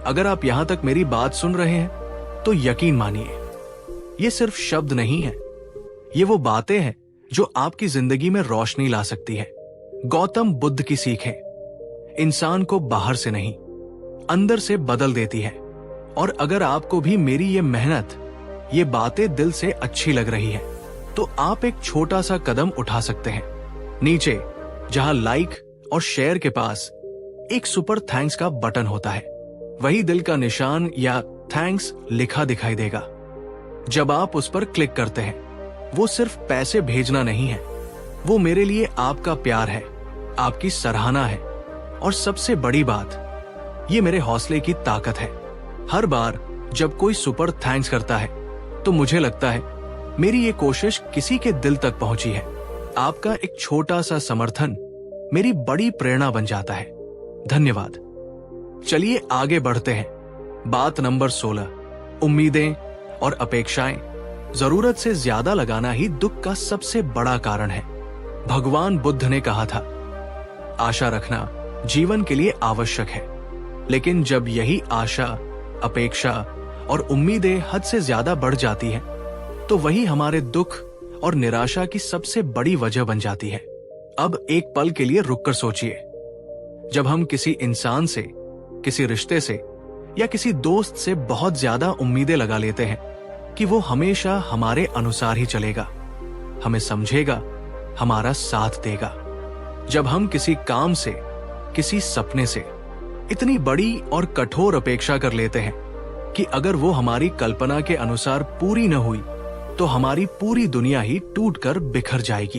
S1: अगर आप यहां तक मेरी बात सुन रहे हैं तो यकीन मानिए, ये सिर्फ शब्द नहीं है, ये वो बातें हैं जो आपकी जिंदगी में रोशनी ला सकती है। गौतम बुद्ध की सीखें इंसान को बाहर से नहीं, अंदर से बदल देती है। और अगर आपको भी मेरी ये मेहनत, ये बातें दिल से अच्छी लग रही है, तो आप एक छोटा सा कदम उठा सकते हैं। नीचे जहां लाइक और शेयर के पास एक सुपर थैंक्स का बटन होता है, वही दिल का निशान या थैंक्स लिखा दिखाई देगा। जब आप उस पर क्लिक करते हैं, वो सिर्फ पैसे भेजना नहीं है, वो मेरे लिए आपका प्यार है, आपकी सराहना है, और सबसे बड़ी बात, ये मेरे हौसले की ताकत है। हर बार जब कोई सुपर थैंक्स करता है तो मुझे लगता है मेरी ये कोशिश किसी के दिल तक पहुंची है। आपका एक छोटा सा समर्थन मेरी बड़ी प्रेरणा बन जाता है। धन्यवाद। चलिए आगे बढ़ते हैं। बात नंबर 16, उम्मीदें और अपेक्षाएं जरूरत से ज्यादा लगाना ही दुख का सबसे बड़ा कारण है। भगवान बुद्ध ने कहा था, आशा रखना जीवन के लिए आवश्यक है, लेकिन जब यही आशा, अपेक्षा और उम्मीदें हद से ज्यादा बढ़ जाती हैं, तो वही हमारे दुख और निराशा की सबसे बड़ी वजह बन जाती है। अब एक पल के लिए रुककर सोचिए, जब हम किसी इंसान से, किसी रिश्ते से या किसी दोस्त से बहुत ज्यादा उम्मीदें लगा लेते हैं कि वो हमेशा हमारे अनुसार ही चलेगा, हमें समझेगा, हमारा साथ देगा। जब हम किसी काम से, किसी सपने से इतनी बड़ी और कठोर अपेक्षा कर लेते हैं कि अगर वो हमारी कल्पना के अनुसार पूरी न हुई तो हमारी पूरी दुनिया ही टूटकर बिखर जाएगी।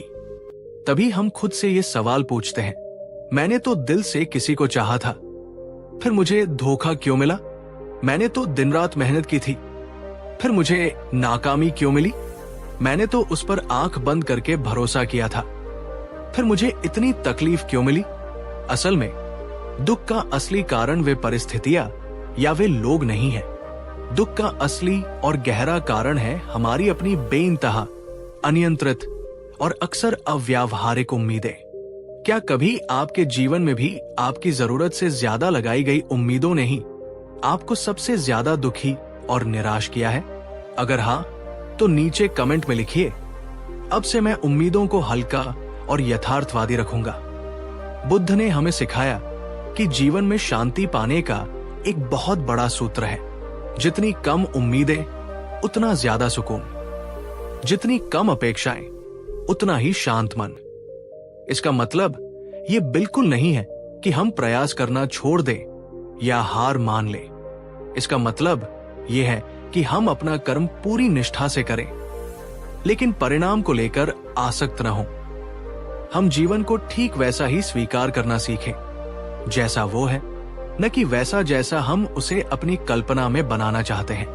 S1: तभी हम खुद से ये सवाल पूछते हैं, मैंने तो दिल से किसी को चाहा था, फिर मुझे धोखा क्यों मिला? मैंने तो दिन रात मेहनत की थी, फिर मुझे नाकामी क्यों मिली? मैंने तो उस पर आंख बंद करके भरोसा किया था। फिर मुझे इतनी तकलीफ क्यों मिली? असल में दुख का असली कारण वे परिस्थितियां या वे लोग नहीं है। दुख का असली और गहरा कारण है हमारी अपनी बेइंतहा, अनियंत्रित और अक्सर अव्यावहारिक उम्मीदें। क्या कभी आपके जीवन में भी आपकी जरूरत से ज्यादा लगाई गई उम्मीदों ने ही आपको सबसे ज्यादा दुखी और निराश किया है? अगर हाँ, तो नीचे कमेंट में लिखिए, अब से मैं उम्मीदों को हल्का और यथार्थवादी रखूंगा। बुद्ध ने हमें सिखाया कि जीवन में शांति पाने का एक बहुत बड़ा सूत्र है, जितनी कम उम्मीदें उतना ज्यादा सुकून, जितनी कम अपेक्षाएं उतना ही शांत मन। इसका मतलब ये बिल्कुल नहीं है कि हम प्रयास करना छोड़ दें या हार मान लें। इसका मतलब ये है कि हम अपना कर्म पूरी निष्ठा से करें, लेकिन परिणाम को लेकर आसक्त न हों। हम जीवन को ठीक वैसा ही स्वीकार करना सीखें जैसा वो है, न कि वैसा जैसा हम उसे अपनी कल्पना में बनाना चाहते हैं।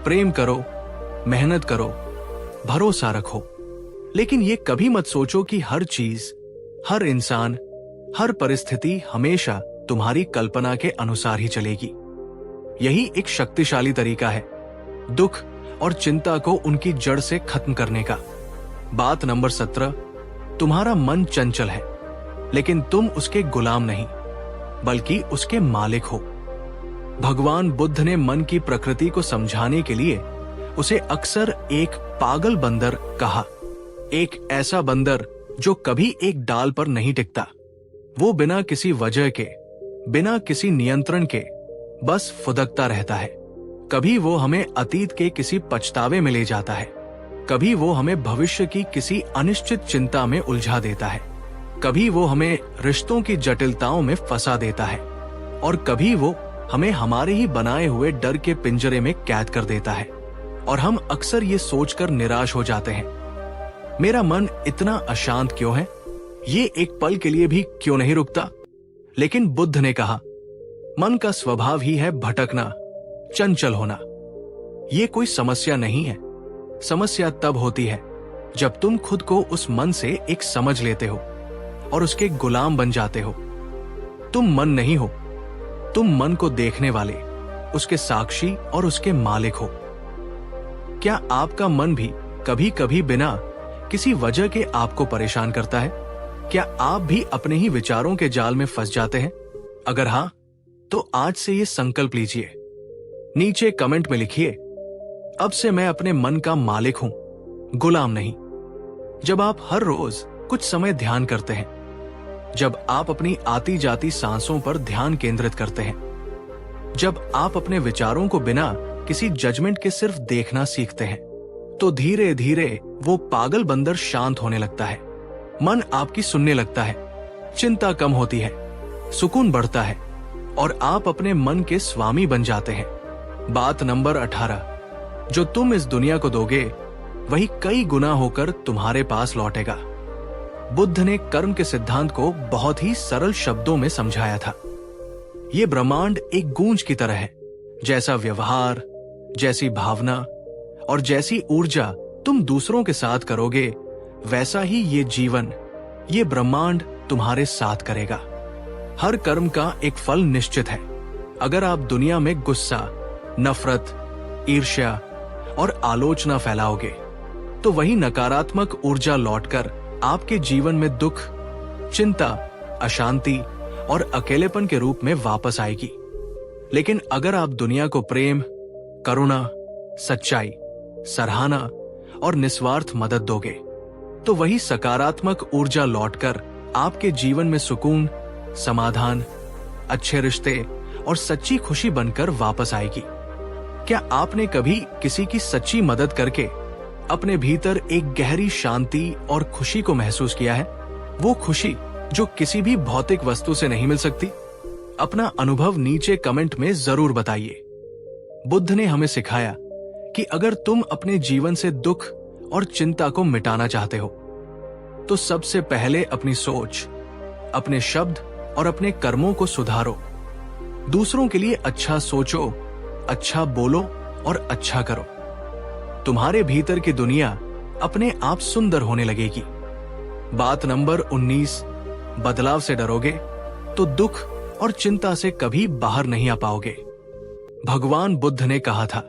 S1: प्रेम करो, मेहनत करो, भरोसा रखो, लेकिन ये कभी मत सोचो कि हर चीज, हर इंसान, हर परिस्थिति हमेशा तुम्हारी कल्पना के अनुसार ही चलेगी। यही एक शक्तिशाली तरीका है दुख और चिंता को उनकी जड़ से खत्म करने का। बात नंबर 17, तुम्हारा मन चंचल है, लेकिन तुम उसके गुलाम नहीं, बल्कि उसके मालिक हो। भगवान बुद्ध ने मन की प्रकृति को समझाने के लिए उसे अक्सर एक पागल बंदर कहा। एक ऐसा बंदर जो कभी एक डाल पर नहीं टिकता। वो बिना किसी वजह के, बिना किसी नियंत्रण के बस फुदकता रहता है। कभी वो हमें अतीत के किसी पछतावे में ले जाता है, कभी वो हमें भविष्य की किसी अनिश्चित चिंता में उलझा देता है, कभी वो हमें रिश्तों की जटिलताओं में फंसा देता है, और कभी वो हमें हमारे ही बनाए हुए डर के पिंजरे में कैद कर देता है। और हम अक्सर ये सोचकर निराश हो जाते हैं, मेरा मन इतना अशांत क्यों है, ये एक पल के लिए भी क्यों नहीं रुकता? लेकिन बुद्ध ने कहा, मन का स्वभाव ही है भटकना, चंचल होना। ये कोई समस्या नहीं है। समस्या तब होती है जब तुम खुद को उस मन से एक समझ लेते हो और उसके गुलाम बन जाते हो। तुम मन नहीं हो, तुम मन को देखने वाले, उसके साक्षी और उसके मालिक हो। क्या आपका मन भी कभी कभी बिना किसी वजह के आपको परेशान करता है? क्या आप भी अपने ही विचारों के जाल में फंस जाते हैं? अगर हाँ, तो आज से ये संकल्प लीजिए, नीचे कमेंट में लिखिए, अब से मैं अपने मन का मालिक हूं, गुलाम नहीं। जब आप हर रोज कुछ समय ध्यान करते हैं, जब आप अपनी आती जाती सांसों पर ध्यान केंद्रित करते हैं, जब आप अपने विचारों को बिना किसी जजमेंट के सिर्फ देखना सीखते हैं, तो धीरे धीरे वो पागल बंदर शांत होने लगता है। मन आपकी सुनने लगता है, चिंता कम होती है, सुकून बढ़ता है और आप अपने मन के स्वामी बन जाते हैं। बात नंबर 18, जो तुम इस दुनिया को दोगे वही कई गुना होकर तुम्हारे पास लौटेगा। बुद्ध ने कर्म के सिद्धांत को बहुत ही सरल शब्दों में समझाया था। ये ब्रह्मांड एक गूंज की तरह है। जैसा व्यवहार, जैसी भावना और जैसी ऊर्जा तुम दूसरों के साथ करोगे, वैसा ही ये जीवन, ये ब्रह्मांड तुम्हारे साथ करेगा। हर कर्म का एक फल निश्चित है। अगर आप दुनिया में गुस्सा, नफरत, ईर्ष्या और आलोचना फैलाओगे, तो वही नकारात्मक ऊर्जा लौटकर आपके जीवन में दुख, चिंता, अशांति और अकेलेपन के रूप में वापस आएगी। लेकिन अगर आप दुनिया को प्रेम, करुणा, सच्चाई, सराहना और निस्वार्थ मदद दोगे, तो वही सकारात्मक ऊर्जा लौटकर आपके जीवन में सुकून, समाधान, अच्छे रिश्ते और सच्ची खुशी बनकर वापस आएगी। क्या आपने कभी किसी की सच्ची मदद करके अपने भीतर एक गहरी शांति और खुशी को महसूस किया है? वो खुशी जो किसी भी भौतिक वस्तु से नहीं मिल सकती। अपना अनुभव नीचे कमेंट में जरूर बताइए। बुद्ध ने हमें सिखाया कि अगर तुम अपने जीवन से दुख और चिंता को मिटाना चाहते हो, तो सबसे पहले अपनी सोच, अपने शब्द और अपने कर्मों को सुधारो। दूसरों के लिए अच्छा सोचो, अच्छा बोलो और अच्छा करो। तुम्हारे भीतर की दुनिया अपने आप सुंदर होने लगेगी। बात नंबर 19, बदलाव से डरोगे तो दुख और चिंता से कभी बाहर नहीं आ पाओगे। भगवान बुद्ध ने कहा था,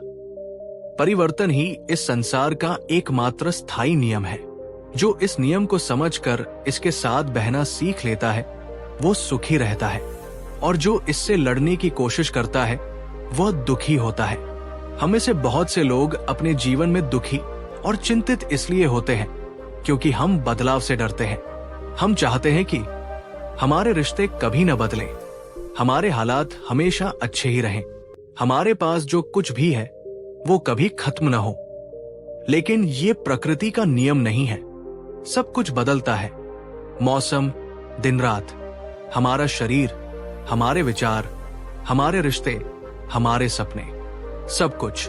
S1: परिवर्तन ही इस संसार का एकमात्र स्थायी नियम है। जो इस नियम को समझकर इसके साथ बहना सीख लेता है वो सुखी रहता है, और जो इससे लड़ने की कोशिश करता है वह दुखी होता है। हमें से बहुत से लोग अपने जीवन में दुखी और चिंतित इसलिए होते हैं क्योंकि हम बदलाव से डरते हैं। हम चाहते हैं कि हमारे रिश्ते कभी न बदलें, हमारे हालात हमेशा अच्छे ही रहें, हमारे पास जो कुछ भी है वो कभी खत्म न हो। लेकिन ये प्रकृति का नियम नहीं है। सब कुछ बदलता है, मौसम, दिन रात, हमारा शरीर, हमारे विचार, हमारे रिश्ते, हमारे सपने, सब कुछ।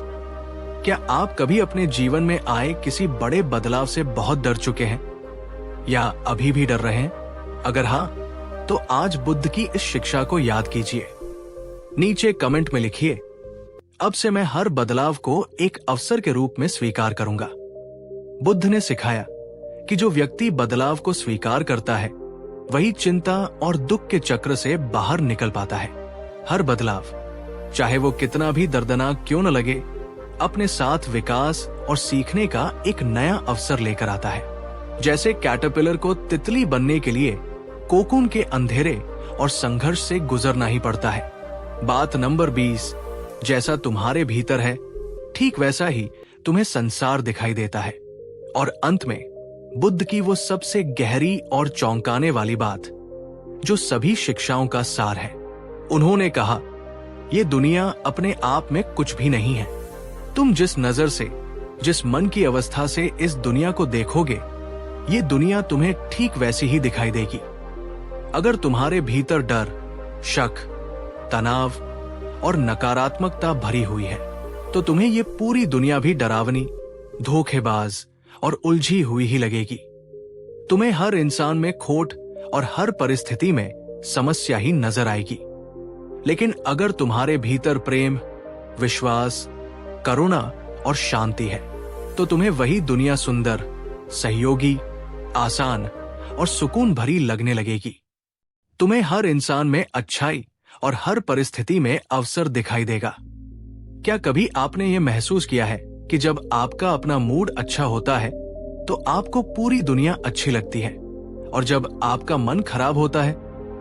S1: क्या आप कभी अपने जीवन में आए किसी बड़े बदलाव से बहुत डर चुके हैं या अभी भी डर रहे हैं? अगर हाँ, तो आज बुद्ध की इस शिक्षा को याद कीजिए। नीचे कमेंट में लिखिए, अब से मैं हर बदलाव को एक अवसर के रूप में स्वीकार करूंगा। बुद्ध ने सिखाया कि जो व्यक्ति बदलाव को स्वीकार करता है वही चिंता और दुख के चक्र से बाहर निकल पाता है। हर बदलाव, चाहे वो कितना भी दर्दनाक क्यों न लगे, अपने साथ विकास और सीखने का एक नया अवसर लेकर आता है। जैसे कैटरपिलर को तितली बनने के लिए कोकून के अंधेरे और संघर्ष से गुजरना ही पड़ता है। बात नंबर 20, जैसा तुम्हारे भीतर है ठीक वैसा ही तुम्हें संसार दिखाई देता है। और अंत में बुद्ध की वो सबसे गहरी और चौंकाने वाली बात, जो सभी शिक्षाओं का सार है। उन्होंने कहा, ये दुनिया अपने आप में कुछ भी नहीं है। तुम जिस नजर से, जिस मन की अवस्था से इस दुनिया को देखोगे, ये दुनिया तुम्हें ठीक वैसी ही दिखाई देगी। अगर तुम्हारे भीतर डर, शक, तनाव और नकारात्मकता भरी हुई है तो तुम्हें ये पूरी दुनिया भी डरावनी, धोखेबाज और उलझी हुई ही लगेगी। तुम्हें हर इंसान में खोट और हर परिस्थिति में समस्या ही नजर आएगी। लेकिन अगर तुम्हारे भीतर प्रेम, विश्वास, करुणा और शांति है तो तुम्हें वही दुनिया सुंदर, सहयोगी, आसान और सुकून भरी लगने लगेगी। तुम्हें हर इंसान में अच्छाई और हर परिस्थिति में अवसर दिखाई देगा। क्या कभी आपने ये महसूस किया है कि जब आपका अपना मूड अच्छा होता है तो आपको पूरी दुनिया अच्छी लगती है, और जब आपका मन खराब होता है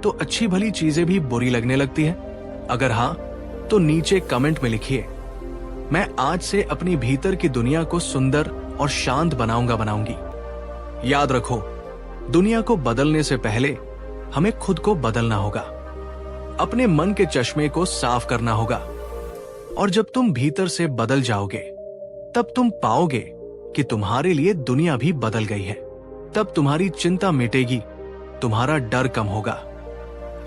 S1: तो अच्छी भली चीजें भी बुरी लगने लगती है? अगर हाँ, तो नीचे कमेंट में लिखिए, मैं आज से अपनी भीतर की दुनिया को सुंदर और शांत बनाऊंगी। याद रखो, दुनिया को बदलने से पहले हमें खुद को बदलना होगा। अपने मन के चश्मे को साफ करना होगा, और जब तुम भीतर से बदल जाओगे तब तुम पाओगे कि तुम्हारे लिए दुनिया भी बदल गई है। तब तुम्हारी चिंता मिटेगी, तुम्हारा डर कम होगा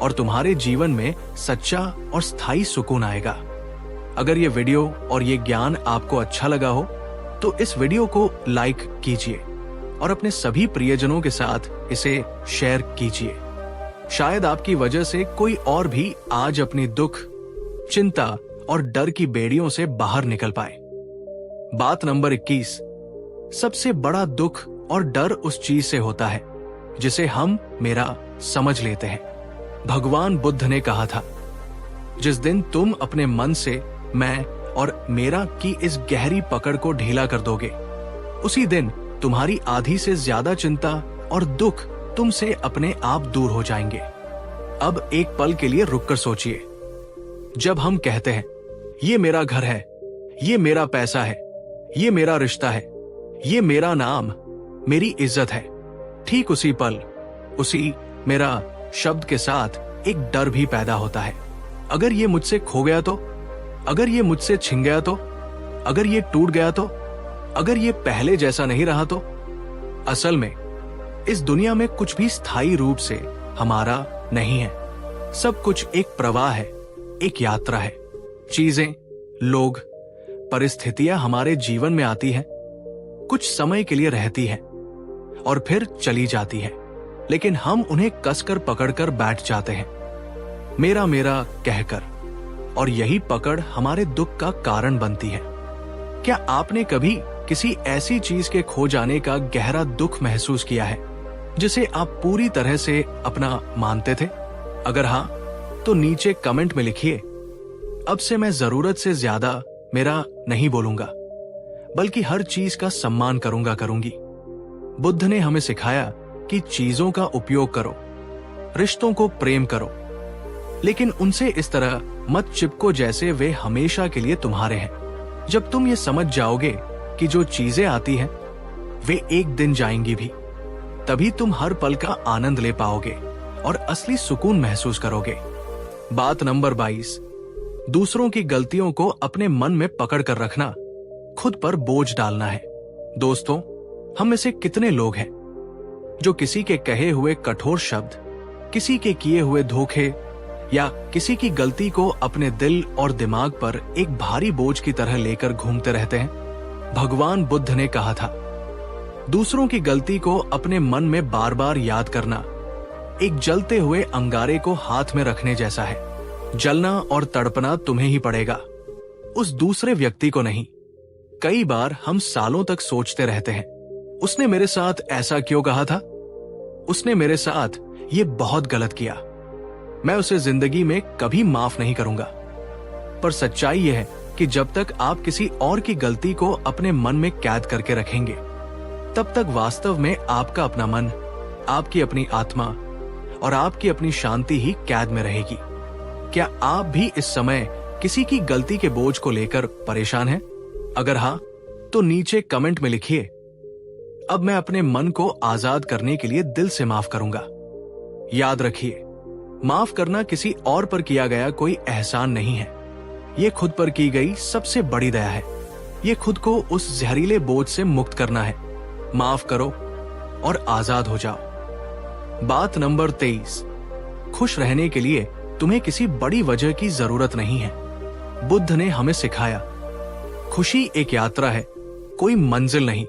S1: और तुम्हारे जीवन में सच्चा और स्थायी सुकून आएगा। अगर ये वीडियो और ये ज्ञान आपको अच्छा लगा हो तो इस वीडियो को लाइक कीजिए और अपने सभी प्रियजनों के साथ इसे शेयर कीजिए। शायद आपकी वजह से कोई और भी आज अपनी दुख, चिंता और डर की बेड़ियों से बाहर निकल पाए। बात नंबर 21, सबसे बड़ा दुख और डर उस चीज से होता है जिसे हम मेरा समझ लेते हैं। भगवान बुद्ध ने कहा था, जिस दिन तुम अपने मन से मैं और मेरा की इस गहरी पकड़ को ढीला कर दोगे, उसी दिन तुम्हारी आधी से ज्यादा चिंता और दुख तुमसे अपने आप दूर हो जाएंगे। अब एक पल के लिए रुककर सोचिए, जब हम कहते हैं ये मेरा घर है, ये मेरा पैसा है, ये मेरा रिश्ता है, ये मेरा नाम, मेरी इज्जत है, ठीक उसी पल, उसी मेरा शब्द के साथ एक डर भी पैदा होता है। अगर ये मुझसे खो गया तो, अगर ये मुझसे छिन गया तो, अगर ये टूट गया तो, अगर ये पहले जैसा नहीं रहा तो। असल में इस दुनिया में कुछ भी स्थायी रूप से हमारा नहीं है। सब कुछ एक प्रवाह है, एक यात्रा है। चीजें, लोग, परिस्थितियां हमारे जीवन में आती हैं, कुछ समय के लिए रहती हैं और फिर चली जाती हैं, लेकिन हम उन्हें कसकर पकड़कर बैठ जाते हैं, मेरा मेरा कहकर, और यही पकड़ हमारे दुख का कारण बनती है। क्या आपने कभी किसी ऐसी चीज के खो जाने का गहरा दुख महसूस किया है जिसे आप पूरी तरह से अपना मानते थे? अगर हाँ, तो नीचे कमेंट में लिखिए, अब से मैं जरूरत से ज्यादा मेरा नहीं बोलूंगा, बल्कि हर चीज का सम्मान करूंगी। बुद्ध ने हमें सिखाया कि चीजों का उपयोग करो, रिश्तों को प्रेम करो, लेकिन उनसे इस तरह मत चिपको जैसे वे हमेशा के लिए तुम्हारे हैं। जब तुम ये समझ जाओगे कि जो चीजें आती हैं वे एक दिन जाएंगी भी, तभी तुम हर पल का आनंद ले पाओगे और असली सुकून महसूस करोगे। बात नंबर 22, दूसरों की गलतियों को अपने मन में पकड़ कर रखना खुद पर बोझ डालना है। दोस्तों, हम में से कितने लोग हैं जो किसी के कहे हुए कठोर शब्द, किसी के किए हुए धोखे या किसी की गलती को अपने दिल और दिमाग पर एक भारी बोझ की तरह लेकर घूमते रहते हैं। भगवान बुद्ध ने कहा था, दूसरों की गलती को अपने मन में बार बार याद करना एक जलते हुए अंगारे को हाथ में रखने जैसा है। जलना और तड़पना तुम्हें ही पड़ेगा, उस दूसरे व्यक्ति को नहीं। कई बार हम सालों तक सोचते रहते हैं, उसने मेरे साथ ऐसा क्यों कहा था, उसने मेरे साथ ये बहुत गलत किया, मैं उसे जिंदगी में कभी माफ नहीं करूंगा। पर सच्चाई यह है कि जब तक आप किसी और की गलती को अपने मन में कैद करके रखेंगे, तब तक वास्तव में आपका अपना मन, आपकी अपनी आत्मा और आपकी अपनी शांति ही कैद में रहेगी। क्या आप भी इस समय किसी की गलती के बोझ को लेकर परेशान हैं? अगर हाँ, तो नीचे कमेंट में लिखिए, अब मैं अपने मन को आजाद करने के लिए दिल से माफ करूंगा। याद रखिए, माफ करना किसी और पर किया गया कोई एहसान नहीं है, ये खुद पर की गई सबसे बड़ी दया है। ये खुद को उस जहरीले बोझ से मुक्त करना है। माफ करो और आजाद हो जाओ। बात नंबर 23, खुश रहने के लिए तुम्हें किसी बड़ी वजह की जरूरत नहीं है। बुद्ध ने हमें सिखाया, खुशी एक यात्रा है, कोई मंजिल नहीं।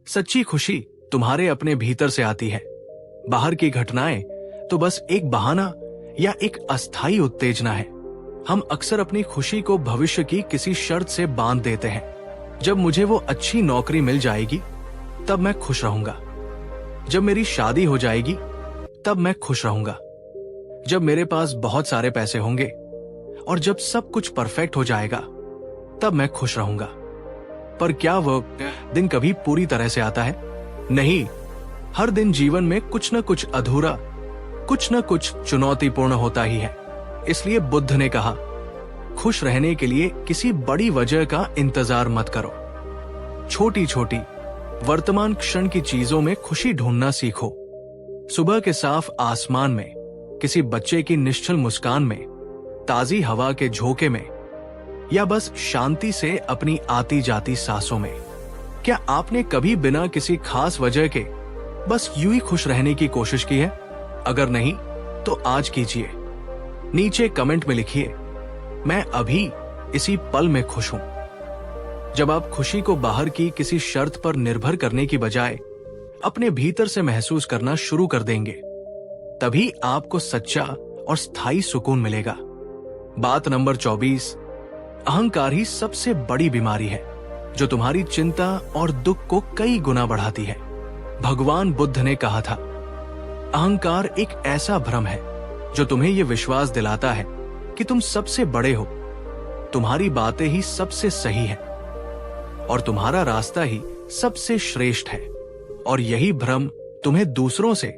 S1: सच्ची खुशी तुम्हारे अपने भीतर से आती है। बाहर की घटनाएं तो बस एक बहाना या एक अस्थायी उत्तेजना है। हम अक्सर अपनी खुशी को भविष्य की किसी शर्त से बांध देते हैं। जब मुझे वो अच्छी नौकरी मिल जाएगी तब मैं खुश रहूंगा, जब मेरी शादी हो जाएगी तब मैं खुश रहूंगा, जब मेरे पास बहुत सारे पैसे होंगे और जब सब कुछ परफेक्ट हो जाएगा तब मैं खुश रहूंगा। पर क्या वो दिन कभी पूरी तरह से आता है? नहीं, हर दिन जीवन में कुछ न कुछ अधूरा, कुछ न कुछ चुनौतीपूर्ण होता ही है। इसलिए बुद्ध ने कहा, खुश रहने के लिए किसी बड़ी वजह का इंतजार मत करो। छोटी छोटी वर्तमान क्षण की चीजों में खुशी ढूंढना सीखो। सुबह के साफ आसमान में, किसी बच्चे की निश्चल मुस्कान में, ताजी हवा के झोंके में, या बस शांति से अपनी आती जाती सांसों में। क्या आपने कभी बिना किसी खास वजह के बस यूं ही खुश रहने की कोशिश की है? अगर नहीं, तो आज कीजिए। नीचे कमेंट में लिखिए, मैं अभी इसी पल में खुश हूं। जब आप खुशी को बाहर की किसी शर्त पर निर्भर करने की बजाय अपने भीतर से महसूस करना शुरू कर देंगे, तभी आपको सच्चा और स्थायी सुकून मिलेगा। बात नंबर 24, अहंकार ही सबसे बड़ी बीमारी है जो तुम्हारी चिंता और दुख को कई गुना बढ़ाती है। भगवान बुद्ध ने कहा था, अहंकार एक ऐसा भ्रम है जो तुम्हें यह विश्वास दिलाता है कि तुम सबसे बड़े हो, तुम्हारी बातें ही सबसे सही है और तुम्हारा रास्ता ही सबसे श्रेष्ठ है। और यही भ्रम तुम्हें दूसरों से,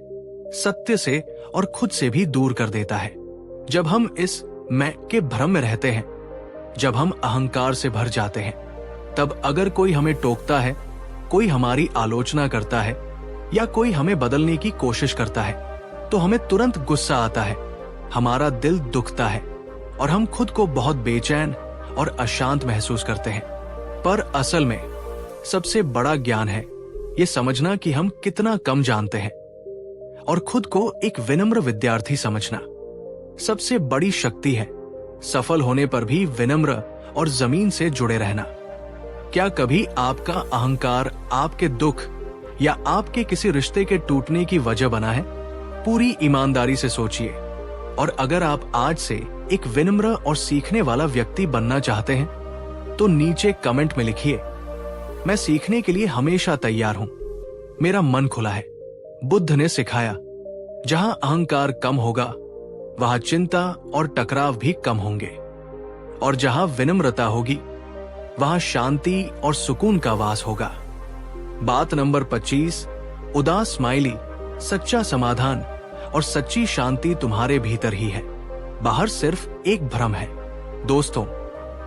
S1: सत्य से और खुद से भी दूर कर देता है। जब हम इस मैं के भ्रम में रहते हैं, जब हम अहंकार से भर जाते हैं, तब अगर कोई हमें टोकता है, कोई हमारी आलोचना करता है या कोई हमें बदलने की कोशिश करता है, तो हमें तुरंत गुस्सा आता है, हमारा दिल दुखता है और हम खुद को बहुत बेचैन और अशांत महसूस करते हैं। पर असल में सबसे बड़ा ज्ञान है ये समझना कि हम कितना कम जानते हैं और खुद को एक विनम्र विद्यार्थी समझना। सबसे बड़ी शक्ति है सफल होने पर भी विनम्र और जमीन से जुड़े रहना। क्या कभी आपका अहंकार आपके दुख या आपके किसी रिश्ते के टूटने की वजह बना है? पूरी ईमानदारी से सोचिए, और अगर आप आज से एक विनम्र और सीखने वाला व्यक्ति बनना चाहते हैं तो नीचे कमेंट में लिखिए, मैं सीखने के लिए हमेशा तैयार हूं। मेरा मन खुला है। बुद्ध ने सिखाया, जहां अहंकार कम होगा वहां चिंता और टकराव भी कम होंगे, और जहां विनम्रता होगी वहां शांति और सुकून का वास होगा। बात नंबर 25, उदास स्माइली, सच्चा समाधान और सच्ची शांति तुम्हारे भीतर ही है, बाहर सिर्फ एक भ्रम है। दोस्तों,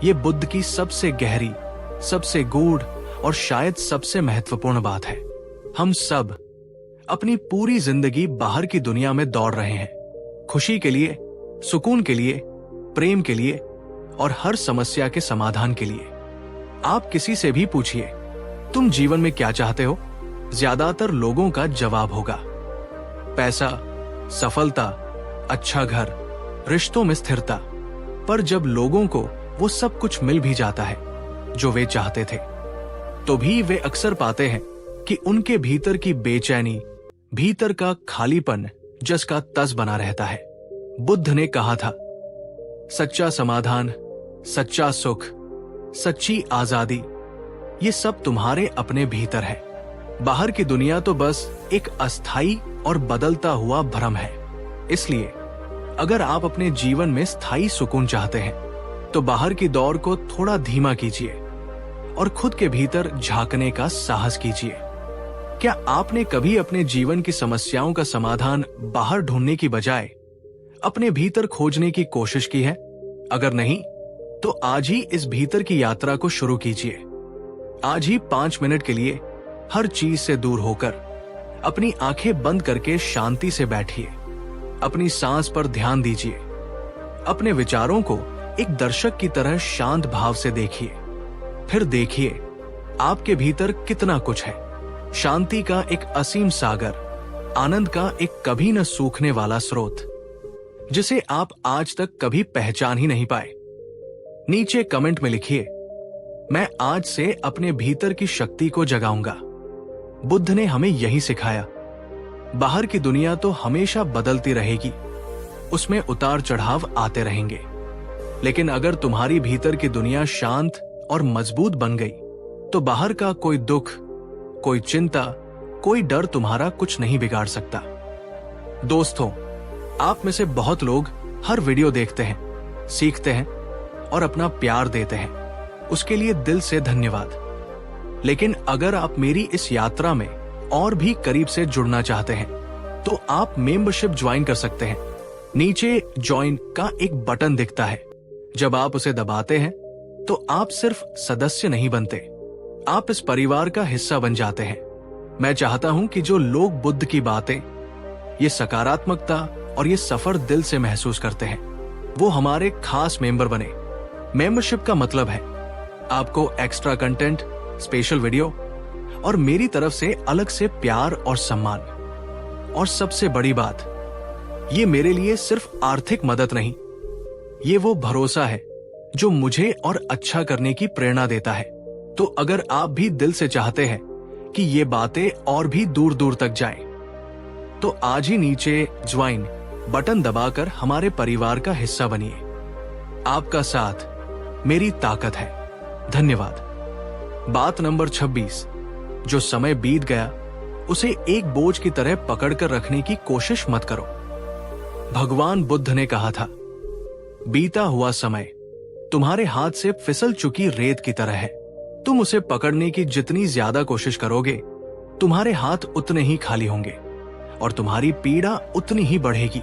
S1: ये बुद्ध की सबसे गहरी, सबसे गूढ़ और शायद सबसे महत्वपूर्ण बात है। हम सब अपनी पूरी जिंदगी बाहर की दुनिया में दौड़ रहे हैं, खुशी के लिए, सुकून के लिए, प्रेम के लिए और हर समस्या के समाधान के लिए। आप किसी से भी पूछिए, तुम जीवन में क्या चाहते हो? ज्यादातर लोगों का जवाब होगा पैसा, सफलता, अच्छा घर, रिश्तों में स्थिरता। पर जब लोगों को वो सब कुछ मिल भी जाता है जो वे चाहते थे, तो भी वे अक्सर पाते हैं कि उनके भीतर की बेचैनी, भीतर का खालीपन जस का तस बना रहता है। बुद्ध ने कहा था, सच्चा समाधान, सच्चा सुख, सच्ची आजादी, ये सब तुम्हारे अपने भीतर है। बाहर की दुनिया तो बस एक अस्थाई और बदलता हुआ भ्रम है। इसलिए अगर आप अपने जीवन में स्थायी सुकून चाहते हैं तो बाहर की दौड़ को थोड़ा धीमा कीजिए और खुद के भीतर झांकने का साहस कीजिए। क्या आपने कभी अपने जीवन की समस्याओं का समाधान बाहर ढूंढने की बजाय अपने भीतर खोजने की कोशिश की है? अगर नहीं, तो आज ही इस भीतर की यात्रा को शुरू कीजिए। आज ही 5 मिनट के लिए हर चीज से दूर होकर अपनी आंखें बंद करके शांति से बैठिए। अपनी सांस पर ध्यान दीजिए। अपने विचारों को एक दर्शक की तरह शांत भाव से देखिए। फिर देखिए आपके भीतर कितना कुछ है। शांति का एक असीम सागर, आनंद का एक कभी न सूखने वाला स्रोत, जिसे आप आज तक कभी पहचान ही नहीं पाए। नीचे कमेंट में लिखिए, मैं आज से अपने भीतर की शक्ति को जगाऊंगा। बुद्ध ने हमें यही सिखाया। बाहर की दुनिया तो हमेशा बदलती रहेगी, उसमें उतार चढ़ाव आते रहेंगे, लेकिन अगर तुम्हारी भीतर की दुनिया शांत और मजबूत बन गई तो बाहर का कोई दुख, कोई चिंता, कोई डर तुम्हारा कुछ नहीं बिगाड़ सकता। दोस्तों, आप में से बहुत लोग हर वीडियो देखते हैं, सीखते हैं और अपना प्यार देते हैं। उसके लिए दिल से धन्यवाद। लेकिन अगर आप मेरी इस यात्रा में और भी करीब से जुड़ना चाहते हैं तो आप मेंबरशिप ज्वाइन कर सकते हैं। नीचे ज्वाइन का एक बटन दिखता है। जब आप उसे दबाते हैं तो आप सिर्फ सदस्य नहीं बनते, आप इस परिवार का हिस्सा बन जाते हैं। मैं चाहता हूं कि जो लोग बुद्ध की बातें, ये सकारात्मकता और ये सफर दिल से महसूस करते हैं, वो हमारे खास मेंबर बने। मेंबरशिप का मतलब है आपको एक्स्ट्रा कंटेंट, स्पेशल वीडियो और मेरी तरफ से अलग से प्यार और सम्मान। और सबसे बड़ी बात, ये मेरे लिए सिर्फ आर्थिक मदद नहीं, ये वो भरोसा है जो मुझे और अच्छा करने की प्रेरणा देता है। तो अगर आप भी दिल से चाहते हैं कि ये बातें और भी दूर दूर तक जाएं, तो आज ही नीचे ज्वाइन बटन दबाकर हमारे परिवार का हिस्सा बनिए। आपका साथ मेरी ताकत है। धन्यवाद। बात नंबर 26, जो समय बीत गया उसे एक बोझ की तरह पकड़कर रखने की कोशिश मत करो। भगवान बुद्ध ने कहा था, बीता हुआ समय तुम्हारे हाथ से फिसल चुकी रेत की तरह है। तुम उसे पकड़ने की जितनी ज्यादा कोशिश करोगे, तुम्हारे हाथ उतने ही खाली होंगे और तुम्हारी पीड़ा उतनी ही बढ़ेगी।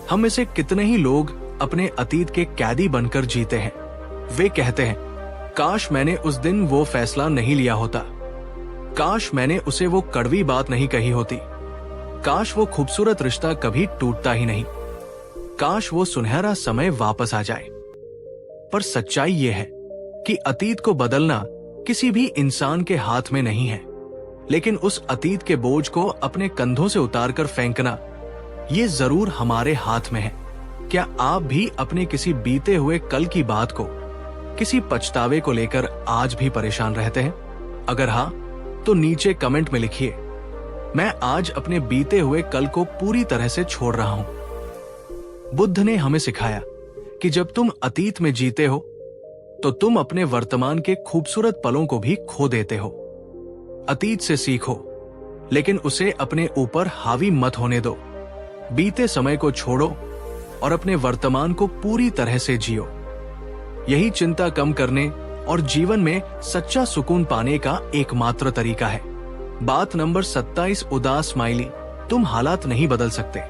S1: हम में से कितने ही लोग अपने अतीत के कैदी बनकर जीते हैं। वे कहते हैं, काश मैंने उस दिन वो फैसला नहीं लिया होता, काश मैंने उसे वो कड़वी बात नहीं कही होती, काश वो खूबसूरत रिश्ता कभी टूटता ही नहीं, काश वो सुनहरा समय वापस आ जाए। पर सच्चाई ये है कि अतीत को बदलना किसी भी इंसान के हाथ में नहीं है, लेकिन उस अतीत के बोझ को अपने कंधों से उतारकर फेंकना, ये जरूर हमारे हाथ में है। क्या आप भी अपने किसी बीते हुए कल की बात को, किसी पछतावे को लेकर आज भी परेशान रहते हैं? अगर हाँ, तो नीचे कमेंट में लिखिए, मैं आज अपने बीते हुए कल को पूरी तरह से छोड़ रहा हूं। बुद्ध ने हमें सिखाया कि जब तुम अतीत में जीते हो तो तुम अपने वर्तमान के खूबसूरत पलों को भी खो देते हो। अतीत से सीखो, लेकिन उसे अपने ऊपर हावी मत होने दो। बीते समय को छोड़ो और अपने वर्तमान को पूरी तरह से जियो। यही चिंता कम करने और जीवन में सच्चा सुकून पाने का एकमात्र तरीका है। बात नंबर 27, उदास स्माइली। तुम हालात नहीं बदल सकते,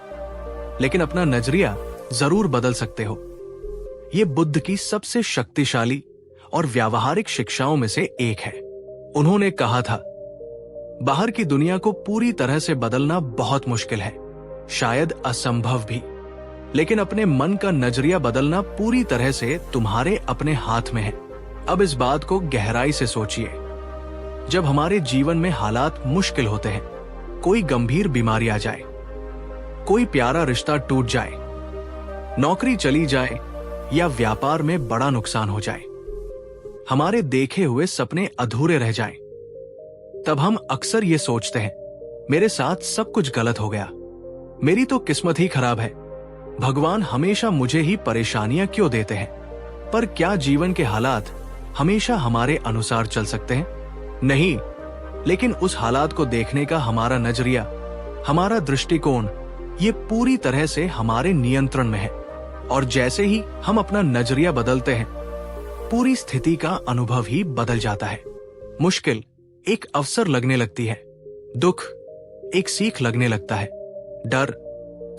S1: लेकिन अपना नजरिया जरूर बदल सकते हो। ये बुद्ध की सबसे शक्तिशाली और व्यावहारिक शिक्षाओं में से एक है। उन्होंने कहा था, बाहर की दुनिया को पूरी तरह से बदलना बहुत मुश्किल है, शायद असंभव भी, लेकिन अपने मन का नजरिया बदलना पूरी तरह से तुम्हारे अपने हाथ में है। अब इस बात को गहराई से सोचिए। जब हमारे जीवन में हालात मुश्किल होते हैं, कोई गंभीर बीमारी आ जाए, कोई प्यारा रिश्ता टूट जाए, नौकरी चली जाए या व्यापार में बड़ा नुकसान हो जाए, हमारे देखे हुए सपने अधूरे रह जाएं, तब हम अक्सर ये सोचते हैं, मेरे साथ सब कुछ गलत हो गया, मेरी तो किस्मत ही खराब है, भगवान हमेशा मुझे ही परेशानियां क्यों देते हैं। पर क्या जीवन के हालात हमेशा हमारे अनुसार चल सकते हैं? नहीं, लेकिन उस हालात को देखने का हमारा नजरिया, हमारा दृष्टिकोण, ये पूरी तरह से हमारे नियंत्रण में है। और जैसे ही हम अपना नजरिया बदलते हैं, पूरी स्थिति का अनुभव ही बदल जाता है। मुश्किल एक अवसर लगने लगती है, दुख एक सीख लगने लगता है, डर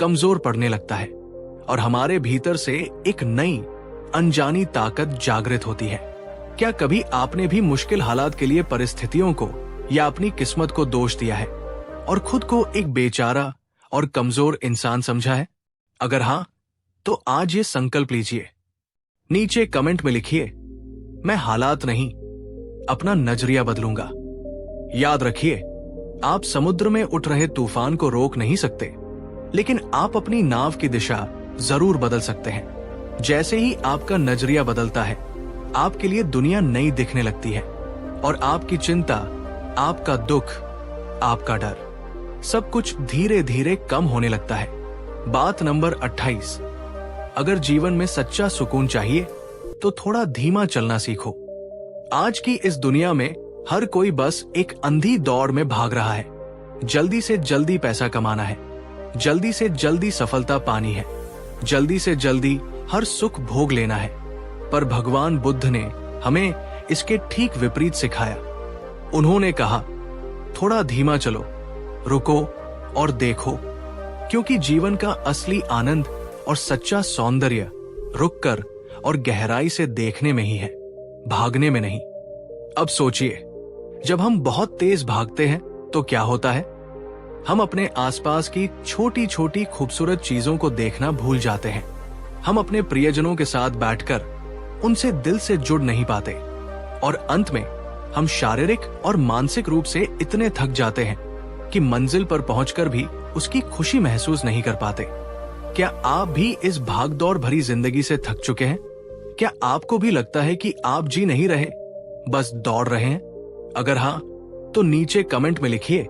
S1: कमजोर पड़ने लगता है, और हमारे भीतर से एक नई अनजानी ताकत जागृत होती है। क्या कभी आपने भी मुश्किल हालात के लिए परिस्थितियों को या अपनी किस्मत को दोष दिया है और खुद को एक बेचारा और कमजोर इंसान समझा है? अगर हाँ, तो आज ये संकल्प लीजिए। नीचे कमेंट में लिखिए, मैं हालात नहीं, अपना नजरिया बदलूंगा। याद रखिए, आप समुद्र में उठ रहे तूफान को रोक नहीं सकते, लेकिन आप अपनी नाव की दिशा जरूर बदल सकते हैं। जैसे ही आपका नजरिया बदलता है, आपके लिए दुनिया नई दिखने लगती है, और आपकी चिंता, आपका दुख, आपका डर, सब कुछ धीरे धीरे कम होने लगता है। बात नंबर 28, अगर जीवन में सच्चा सुकून चाहिए तो थोड़ा धीमा चलना सीखो। आज की इस दुनिया में हर कोई बस एक अंधी दौड़ में भाग रहा है। जल्दी से जल्दी पैसा कमाना है, जल्दी से जल्दी सफलता पानी है, जल्दी से जल्दी हर सुख भोग लेना है। पर भगवान बुद्ध ने हमें इसके ठीक विपरीत सिखाया। उन्होंने कहा, थोड़ा धीमा चलो, रुको और देखो, क्योंकि जीवन का असली आनंद और सच्चा सौंदर्य रुककर और गहराई से देखने में ही है, भागने में नहीं। अब सोचिए, जब हम बहुत तेज भागते हैं तो क्या होता है? हम अपने आसपास की छोटी छोटी खूबसूरत चीजों को देखना भूल जाते हैं। हम अपने प्रियजनों के साथ बैठकर उनसे दिल से जुड़ नहीं पाते, और अंत में हम शारीरिक और मानसिक रूप से इतने थक जाते हैं कि मंजिल पर पहुंचकर भी उसकी खुशी महसूस नहीं कर पाते। क्या आप भी इस भागदौड़ भरी जिंदगी से थक चुके हैं? क्या आपको भी लगता है कि आप जी नहीं रहे, बस दौड़ रहे हैं? अगर हाँ, तो नीचे कमेंट में लिखिए,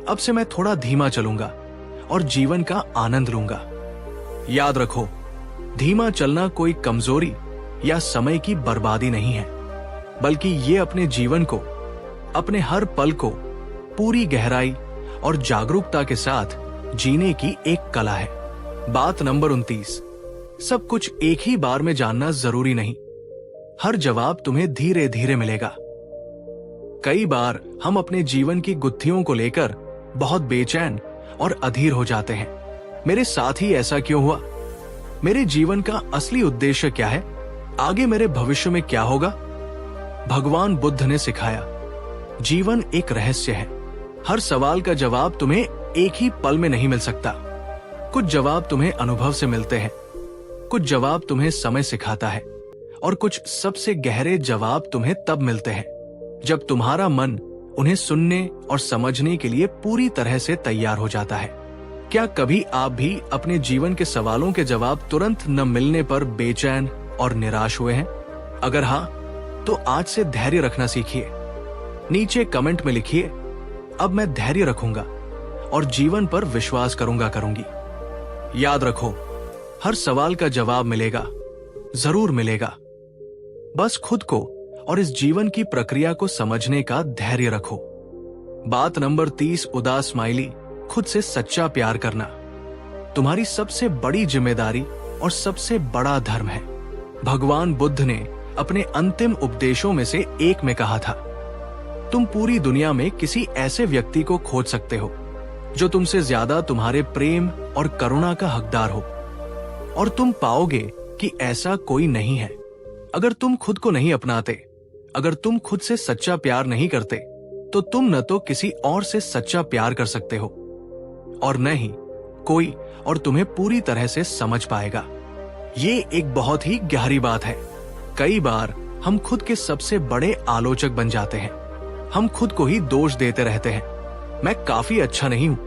S1: अब से मैं थोड़ा धीमा चलूंगा और जीवन का आनंद लूंगा। याद रखो, धीमा चलना कोई कमजोरी या समय की बर्बादी नहीं है, बल्कि ये अपने जीवन को, अपने हर पल को पूरी गहराई और जागरूकता के साथ जीने की एक कला है। बात नंबर 29, सब कुछ एक ही बार में जानना जरूरी नहीं। हर जवाब तुम्हें धीरे धीरे मिलेगा। कई बार हम अपने जीवन की गुत्थियों को लेकर बहुत बेचैन और अधीर हो जाते हैं। मेरे साथ ही ऐसा क्यों हुआ? मेरे जीवन का असली उद्देश्य क्या है? आगे मेरे भविष्य में क्या होगा? भगवान बुद्ध ने सिखाया, जीवन एक रहस्य है। हर सवाल का जवाब तुम्हें एक ही पल में नहीं मिल सकता। कुछ जवाब तुम्हें अनुभव से मिलते हैं, कुछ जवाब तुम्हें समय सिखाता है, और कुछ सबसे गहरे जवाब तुम्हें तब मिलते हैं जब तुम्हारा मन उन्हें सुनने और समझने के लिए पूरी तरह से तैयार हो जाता है। क्या कभी आप भी अपने जीवन के सवालों के जवाब तुरंत न मिलने पर बेचैन और निराश हुए हैं? अगर हाँ, तो आज से धैर्य रखना सीखिए। नीचे कमेंट में लिखिए, अब मैं धैर्य रखूंगा और जीवन पर विश्वास करूंगी। याद रखो, हर सवाल का जवाब मिलेगा, जरूर मिलेगा। बस खुद को और इस जीवन की प्रक्रिया को समझने का धैर्य रखो। बात नंबर 30, उदास स्माइली, खुद से सच्चा प्यार करना तुम्हारी सबसे बड़ी जिम्मेदारी और सबसे बड़ा धर्म है। भगवान बुद्ध ने अपने अंतिम उपदेशों में से एक में कहा था, तुम पूरी दुनिया में किसी ऐसे व्यक्ति को खोज सकते हो जो तुमसे ज्यादा तुम्हारे प्रेम और करुणा का हकदार हो, और तुम पाओगे कि ऐसा कोई नहीं है। अगर तुम खुद को नहीं अपनाते, अगर तुम खुद से सच्चा प्यार नहीं करते, तो तुम न तो किसी और से सच्चा प्यार कर सकते हो और न ही कोई और तुम्हें पूरी तरह से समझ पाएगा। ये एक बहुत ही गहरी बात है। कई बार हम खुद के सबसे बड़े आलोचक बन जाते हैं। हम खुद को ही दोष देते रहते हैं, मैं काफी अच्छा नहीं हूं,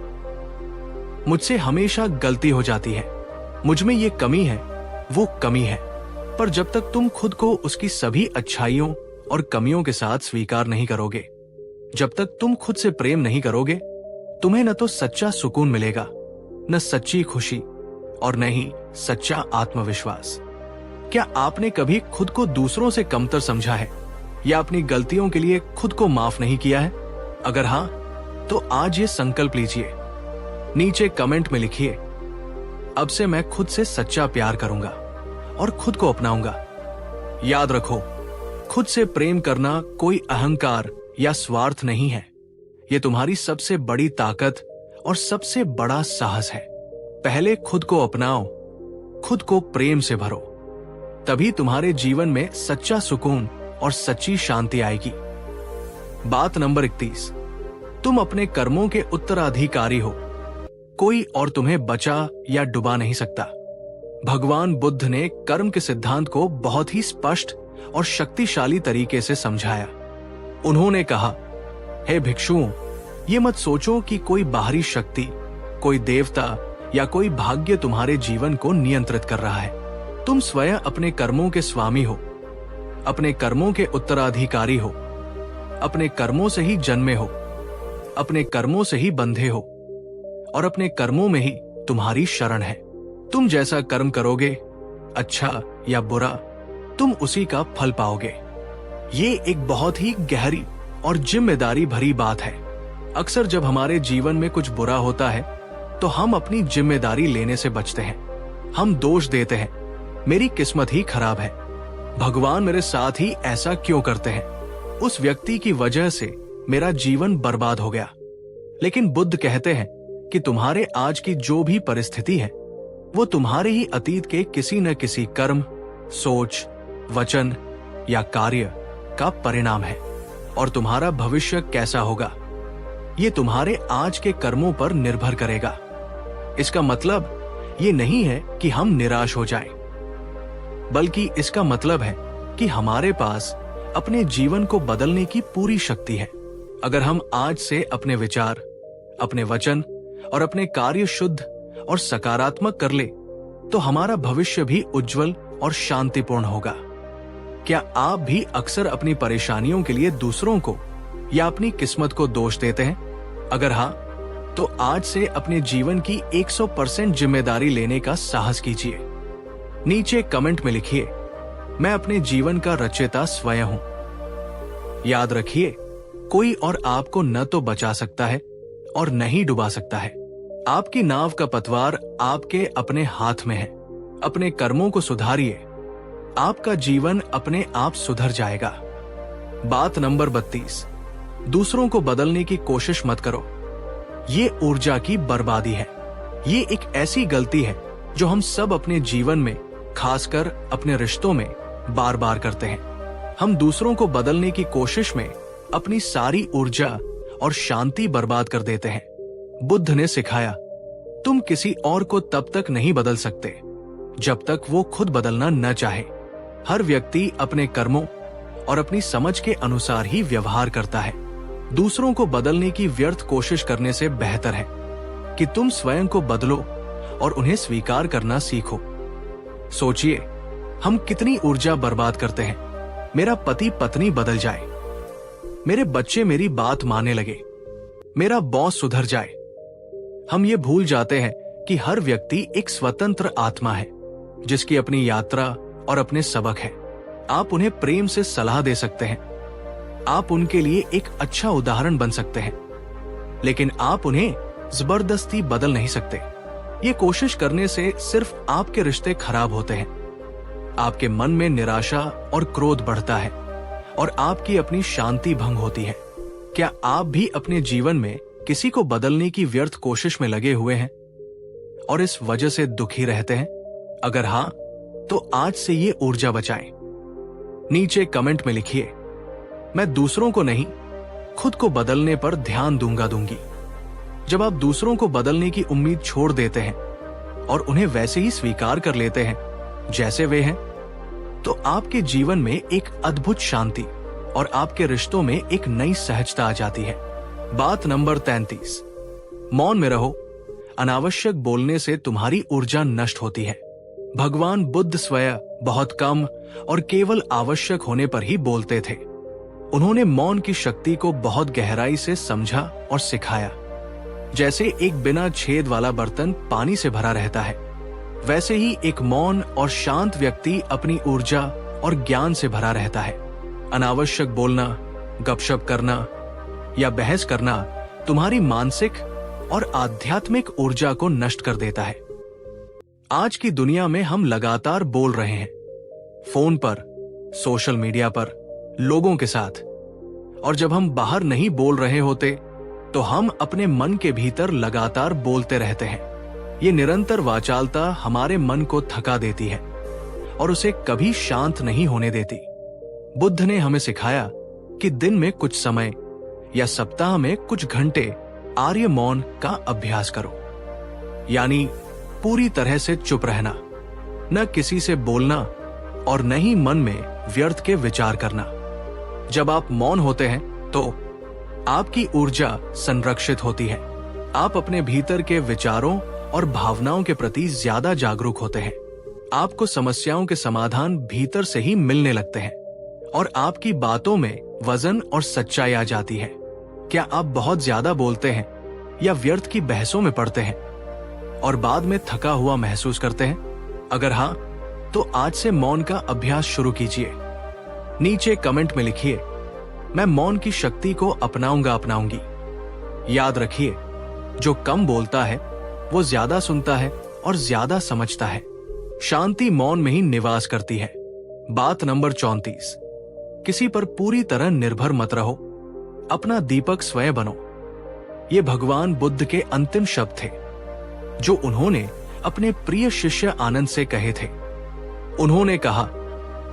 S1: मुझसे हमेशा गलती हो जाती है, मुझ में ये कमी है, वो कमी है। पर जब तक तुम खुद को उसकी सभी अच्छाइयों और कमियों के साथ स्वीकार नहीं करोगे, जब तक तुम खुद से प्रेम नहीं करोगे, तुम्हें न तो सच्चा सुकून मिलेगा, न सच्ची खुशी, और न ही सच्चा आत्मविश्वास। क्या आपने कभी खुद को दूसरों से कमतर समझा है या अपनी गलतियों के लिए खुद को माफ नहीं किया है? अगर हां, तो आज ये संकल्प लीजिए, नीचे कमेंट में लिखिए, अब से मैं खुद से सच्चा प्यार करूंगा और खुद को अपनाऊंगा। याद रखो, खुद से प्रेम करना कोई अहंकार या स्वार्थ नहीं है, ये तुम्हारी सबसे बड़ी ताकत और सबसे बड़ा साहस है। पहले खुद को अपनाओ, खुद को प्रेम से भरो, तभी तुम्हारे जीवन में सच्चा सुकून और सच्ची शांति आएगी। बात नंबर 31, तुम अपने कर्मों के उत्तराधिकारी हो, कोई और तुम्हें बचा या डुबा नहीं सकता। भगवान बुद्ध ने कर्म के सिद्धांत को बहुत ही स्पष्ट और शक्तिशाली तरीके से समझाया। उन्होंने कहा, हे भिक्षुओं, ये मत सोचो कि कोई बाहरी शक्ति, कोई देवता या कोई भाग्य तुम्हारे जीवन को नियंत्रित कर रहा है। तुम स्वयं अपने कर्मों के स्वामी हो, अपने कर्मों के उत्तराधिकारी हो, अपने कर्मों से ही जन्मे हो, अपने कर्मों से ही बंधे हो, और अपने कर्मों में ही तुम्हारी शरण है। तुम जैसा कर्म करोगे, अच्छा या बुरा, तुम उसी का फल पाओगे। ये एक बहुत ही गहरी और जिम्मेदारी भरी बात है। अक्सर जब हमारे जीवन में कुछ बुरा होता है तो हम अपनी जिम्मेदारी लेने से बचते हैं। हम दोष देते हैं, मेरी किस्मत ही खराब है, भगवान मेरे साथ ही ऐसा क्यों करते हैं, उस व्यक्ति की वजह से मेरा जीवन बर्बाद हो गया। लेकिन बुद्ध कहते हैं कि तुम्हारे आज की जो भी परिस्थिति है वो तुम्हारे ही अतीत के किसी न किसी कर्म, सोच, वचन या कार्य का परिणाम है, और तुम्हारा भविष्य कैसा होगा ये तुम्हारे आज के कर्मों पर निर्भर करेगा। इसका मतलब ये नहीं है कि हम निराश हो जाएं, बल्कि इसका मतलब है कि हमारे पास अपने जीवन को बदलने की पूरी शक्ति है। अगर हम आज से अपने विचार, अपने वचन और अपने कार्य शुद्ध और सकारात्मक कर ले, तो हमारा भविष्य भी उज्जवल और शांतिपूर्ण होगा। क्या आप भी अक्सर अपनी परेशानियों के लिए दूसरों को या अपनी किस्मत को दोष देते हैं? अगर हाँ, तो आज से अपने जीवन की 100% जिम्मेदारी लेने का साहस कीजिए। नीचे कमेंट में लिखिए, मैं अपने जीवन का रचयिता स्वयं हूं। याद रखिए, कोई और आपको न तो बचा सकता है और न ही डुबा सकता है। आपकी नाव का पतवार आपके अपने हाथ में है। अपने कर्मों को सुधारिए, आपका जीवन अपने आप सुधर जाएगा। बात नंबर 32, दूसरों को बदलने की कोशिश मत करो, ये ऊर्जा की बर्बादी है। ये एक ऐसी गलती है जो हम सब अपने जीवन में, खासकर अपने रिश्तों में बार बार करते हैं। हम दूसरों को बदलने की कोशिश में अपनी सारी ऊर्जा और शांति बर्बाद कर देते हैं। बुद्ध ने सिखाया, तुम किसी और को तब तक नहीं बदल सकते जब तक वो खुद बदलना न चाहे। हर व्यक्ति अपने कर्मों और अपनी समझ के अनुसार ही व्यवहार करता है। दूसरों को बदलने की व्यर्थ कोशिश करने से बेहतर है कि तुम स्वयं को बदलो और उन्हें स्वीकार करना सीखो। सोचिए, हम कितनी ऊर्जा बर्बाद करते हैं। मेरा पति पत्नी बदल जाए, मेरे बच्चे मेरी बात मानने लगे, मेरा बॉस सुधर जाए। हम ये भूल जाते हैं कि हर व्यक्ति एक स्वतंत्र आत्मा है जिसकी अपनी यात्रा और अपने सबक है। आप उन्हें प्रेम से सलाह दे सकते हैं, आप उनके लिए एक अच्छा उदाहरण बन सकते हैं, लेकिन आप उन्हें जबरदस्ती बदल नहीं सकते। ये कोशिश करने से सिर्फ आपके रिश्ते खराब होते हैं। आपके मन में निराशा और क्रोध बढ़ता है और आपकी अपनी शांति भंग होती है। क्या आप भी अपने जीवन में किसी को बदलने की व्यर्थ कोशिश में लगे हुए हैं और इस वजह से दुखी रहते हैं? अगर हां, तो आज से ये ऊर्जा बचाएं। नीचे कमेंट में लिखिए, मैं दूसरों को नहीं, खुद को बदलने पर ध्यान दूंगी। जब आप दूसरों को बदलने की उम्मीद छोड़ देते हैं और उन्हें वैसे ही स्वीकार कर लेते हैं जैसे वे हैं, तो आपके जीवन में एक अद्भुत शांति और आपके रिश्तों में एक नई सहजता आ जाती है। बात नंबर 33, मौन में रहो। अनावश्यक बोलने से तुम्हारी ऊर्जा नष्ट होती है। भगवान बुद्ध स्वयं बहुत कम और केवल आवश्यक होने पर ही बोलते थे। उन्होंने मौन की शक्ति को बहुत गहराई से समझा और सिखाया। जैसे एक बिना छेद वाला बर्तन पानी से भरा रहता है, वैसे ही एक मौन और शांत व्यक्ति अपनी ऊर्जा और ज्ञान से भरा रहता है। अनावश्यक बोलना, गपशप करना या बहस करना तुम्हारी मानसिक और आध्यात्मिक ऊर्जा को नष्ट कर देता है। आज की दुनिया में हम लगातार बोल रहे हैं, फोन पर, सोशल मीडिया पर, लोगों के साथ, और जब हम बाहर नहीं बोल रहे होते तो हम अपने मन के भीतर लगातार बोलते रहते हैं। ये निरंतर वाचालता हमारे मन को थका देती है और उसे कभी शांत नहीं होने देती। बुद्ध ने हमें सिखाया कि दिन में कुछ समय या सप्ताह में कुछ घंटे आर्य मौन का अभ्यास करो, यानी पूरी तरह से चुप रहना, न किसी से बोलना और न ही मन में व्यर्थ के विचार करना। जब आप मौन होते हैं तो आपकी ऊर्जा संरक्षित होती है। आप अपने भीतर के विचारों और भावनाओं के प्रति ज्यादा जागरूक होते हैं। आपको समस्याओं के समाधान भीतर से ही मिलने लगते हैं और आपकी बातों में वजन और सच्चाई आ जाती है। क्या आप बहुत ज्यादा बोलते हैं या व्यर्थ की बहसों में पड़ते हैं और बाद में थका हुआ महसूस करते हैं? अगर हां, तो आज से मौन का अभ्यास शुरू कीजिए। नीचे कमेंट में लिखिए, मैं मौन की शक्ति को अपनाऊंगी। याद रखिए, जो कम बोलता है वो ज्यादा सुनता है और ज्यादा समझता है। शांति मौन में ही निवास करती है। बात नंबर 34, किसी पर पूरी तरह निर्भर मत रहो, अपना दीपक स्वयं बनो। ये भगवान बुद्ध के अंतिम शब्द थे जो उन्होंने अपने प्रिय शिष्य आनंद से कहे थे। उन्होंने कहा,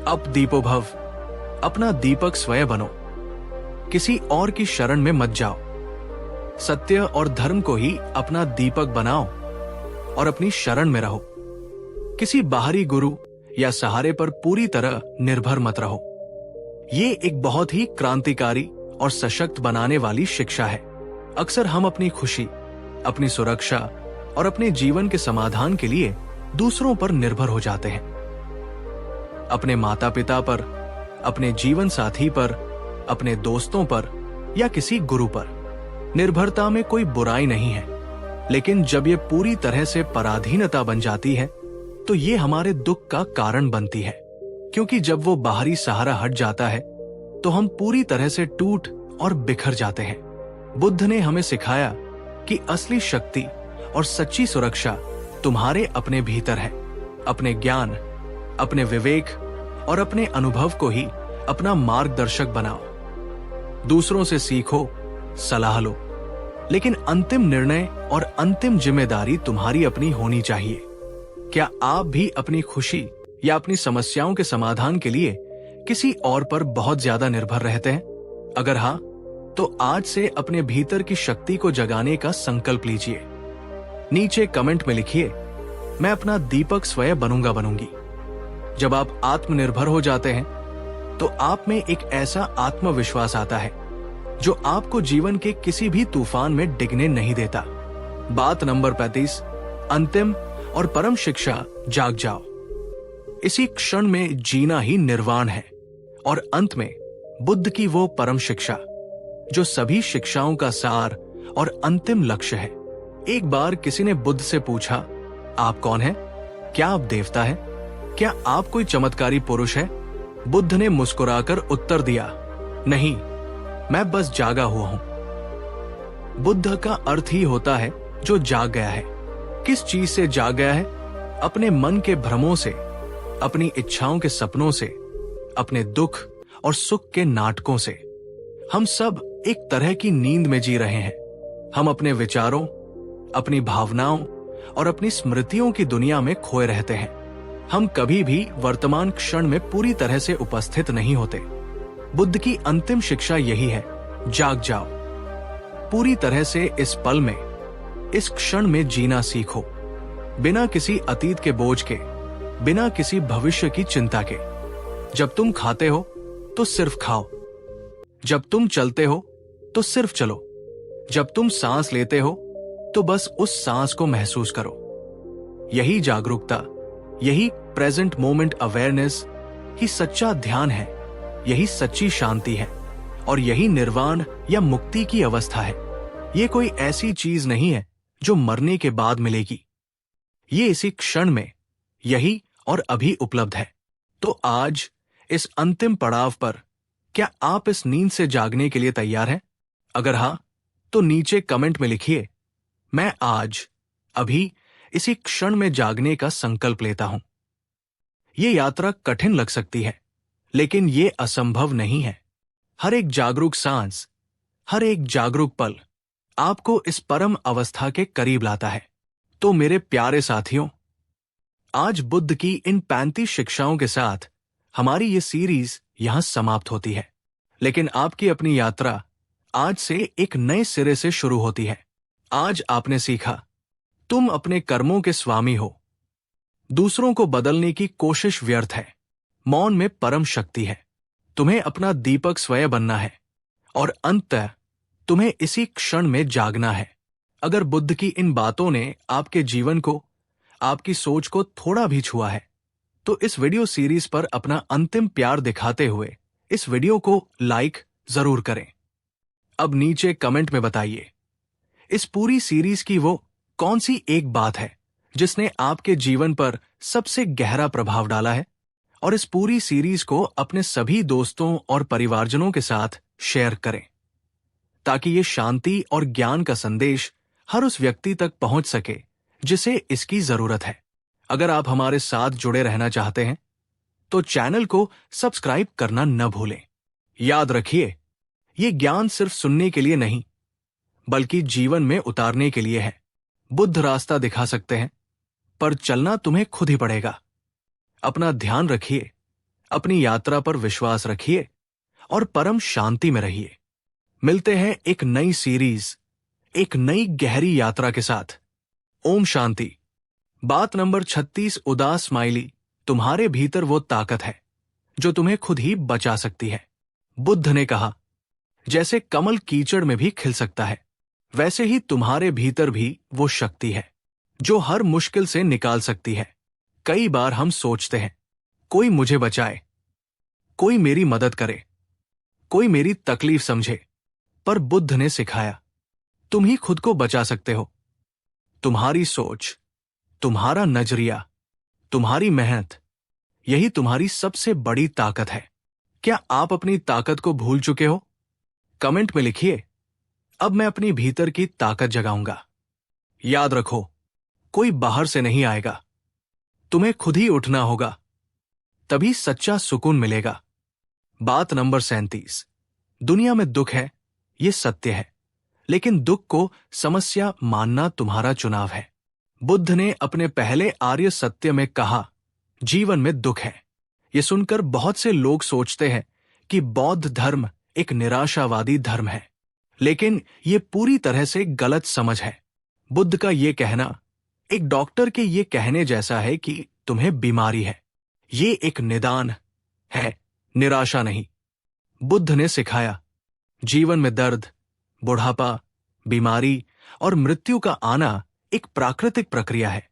S1: अब दीपो भव, अपना दीपक स्वयं बनो, किसी और की शरण में मत जाओ। सत्य और धर्म को ही अपना दीपक बनाओ और अपनी शरण में रहो। किसी बाहरी गुरु या सहारे पर पूरी तरह निर्भर मत रहो। ये एक बहुत ही क्रांतिकारी और सशक्त बनाने वाली शिक्षा है। अक्सर हम अपनी खुशी, अपनी सुरक्षा और अपने जीवन के समाधान के लिए दूसरों पर निर्भर हो जाते हैं। अपने माता पिता पर, अपने जीवन साथी पर, अपने दोस्तों पर या किसी गुरु पर। निर्भरता में कोई बुराई नहीं है, लेकिन जब ये पूरी तरह से पराधीनता बन जाती है तो ये हमारे दुख का कारण बनती है, क्योंकि जब वो बाहरी सहारा हट जाता है तो हम पूरी तरह से टूट और बिखर जाते हैं। बुद्ध ने हमें सिखाया कि असली शक्ति और सच्ची सुरक्षा तुम्हारे अपने भीतर है। अपने ज्ञान, अपने विवेक और अपने अनुभव को ही अपना मार्गदर्शक बनाओ। दूसरों से सीखो, सलाह लो, लेकिन अंतिम निर्णय और अंतिम जिम्मेदारी तुम्हारी अपनी होनी चाहिए। क्या आप भी अपनी खुशी या अपनी समस्याओं के समाधान के लिए किसी और पर बहुत ज्यादा निर्भर रहते हैं? अगर हाँ, तो आज से अपने भीतर की शक्ति को जगाने का संकल्प लीजिए। नीचे कमेंट में लिखिए, मैं अपना दीपक स्वयं बनूंगी। जब आप आत्मनिर्भर हो जाते हैं तो आप में एक ऐसा आत्मविश्वास आता है जो आपको जीवन के किसी भी तूफान में डिगने नहीं देता। बात नंबर 35, अंतिम और परम शिक्षा, जाग जाओ। इसी क्षण में जीना ही निर्वाण है और अंत में बुद्ध की वो परम शिक्षा जो सभी शिक्षाओं का सार और अंतिम लक्ष्य है। एक बार किसी ने बुद्ध से पूछा, आप कौन हैं? क्या आप देवता हैं? क्या आप कोई चमत्कारी पुरुष है? बुद्ध ने मुस्कुराकर उत्तर दिया, नहीं, मैं बस जागा हुआ हूं। बुद्ध का अर्थ ही होता है जो जाग गया है। किस चीज से जाग गया है? अपने मन के भ्रमों से, अपनी इच्छाओं के सपनों से, अपने दुख और सुख के नाटकों से। हम सब एक तरह की नींद में जी रहे हैं। हम अपने विचारों, अपनी भावनाओं और अपनी स्मृतियों की दुनिया में खोए रहते हैं। हम कभी भी वर्तमान क्षण में पूरी तरह से उपस्थित नहीं होते। बुद्ध की अंतिम शिक्षा यही है, जाग जाओ। पूरी तरह से इस पल में, इस क्षण में जीना सीखो, बिना किसी अतीत के बोझ के, बिना किसी भविष्य की चिंता के। जब तुम खाते हो तो सिर्फ खाओ, जब तुम चलते हो तो सिर्फ चलो, जब तुम सांस लेते हो तो बस उस सांस को महसूस करो। यही जागरूकता, यही प्रेजेंट मोमेंट अवेयरनेस ही सच्चा ध्यान है, यही सच्ची शांति है और यही निर्वाण या मुक्ति की अवस्था है। ये कोई ऐसी चीज नहीं है जो मरने के बाद मिलेगी। ये इसी क्षण में, यही और अभी उपलब्ध है। तो आज इस अंतिम पड़ाव पर क्या आप इस नींद से जागने के लिए तैयार हैं? अगर हां, तो नीचे कमेंट में लिखिए, मैं आज, अभी इसी क्षण में जागने का संकल्प लेता हूं। ये यात्रा कठिन लग सकती है, लेकिन ये असंभव नहीं है। हर एक जागरूक सांस, हर एक जागरूक पल आपको इस परम अवस्था के करीब लाता है। तो मेरे प्यारे साथियों, आज बुद्ध की इन 35 शिक्षाओं के साथ हमारी ये सीरीज यहां समाप्त होती है। लेकिन आपकी अपनी यात्रा आज से एक नए सिरे से शुरू होती है। आज आपने सीखा, तुम अपने कर्मों के स्वामी हो। दूसरों को बदलने की कोशिश व्यर्थ है। मौन में परम शक्ति है। तुम्हें अपना दीपक स्वयं बनना है और अंततः तुम्हें इसी क्षण में जागना है। अगर बुद्ध की इन बातों ने आपके जीवन को, आपकी सोच को थोड़ा भी छुआ है, तो इस वीडियो सीरीज पर अपना अंतिम प्यार दिखाते हुए इस वीडियो को लाइक जरूर करें। अब नीचे कमेंट में बताइए, इस पूरी सीरीज की वो कौन सी एक बात है जिसने आपके जीवन पर सबसे गहरा प्रभाव डाला है। और इस पूरी सीरीज को अपने सभी दोस्तों और परिवारजनों के साथ शेयर करें, ताकि ये शांति और ज्ञान का संदेश हर उस व्यक्ति तक पहुंच सके जिसे इसकी जरूरत है। अगर आप हमारे साथ जुड़े रहना चाहते हैं तो चैनल को सब्सक्राइब करना न भूलें। याद रखिए, ये ज्ञान सिर्फ सुनने के लिए नहीं, बल्कि जीवन में उतारने के लिए है। बुद्ध रास्ता दिखा सकते हैं, पर चलना तुम्हें खुद ही पड़ेगा। अपना ध्यान रखिए, अपनी यात्रा पर विश्वास रखिए और परम शांति में रहिए। मिलते हैं एक नई सीरीज, एक नई गहरी यात्रा के साथ। ओम शांति। बात नंबर 36, उदास स्माइली। तुम्हारे भीतर वो ताकत है जो तुम्हें खुद ही बचा सकती है। बुद्ध ने कहा, जैसे कमल कीचड़ में भी खिल सकता है, वैसे ही तुम्हारे भीतर भी वो शक्ति है जो हर मुश्किल से निकाल सकती है। कई बार हम सोचते हैं, कोई मुझे बचाए, कोई मेरी मदद करे, कोई मेरी तकलीफ समझे, पर बुद्ध ने सिखाया, तुम ही खुद को बचा सकते हो। तुम्हारी सोच, तुम्हारा नजरिया, तुम्हारी मेहनत, यही तुम्हारी सबसे बड़ी ताकत है। क्या आप अपनी ताकत को भूल चुके हो? कमेंट में लिखिए, अब मैं अपनी भीतर की ताकत जगाऊंगा। याद रखो, कोई बाहर से नहीं आएगा, तुम्हें खुद ही उठना होगा, तभी सच्चा सुकून मिलेगा। बात नंबर 37, दुनिया में दुख है, ये सत्य है, लेकिन दुख को समस्या मानना तुम्हारा चुनाव है। बुद्ध ने अपने पहले आर्य सत्य में कहा, जीवन में दुख है। ये सुनकर बहुत से लोग सोचते हैं कि बौद्ध धर्म एक निराशावादी धर्म है, लेकिन ये पूरी तरह से गलत समझ है। बुद्ध का ये कहना एक डॉक्टर के ये कहने जैसा है कि तुम्हें बीमारी है। ये एक निदान है, निराशा नहीं। बुद्ध ने सिखाया, जीवन में दर्द, बुढ़ापा, बीमारी और मृत्यु का आना एक प्राकृतिक प्रक्रिया है।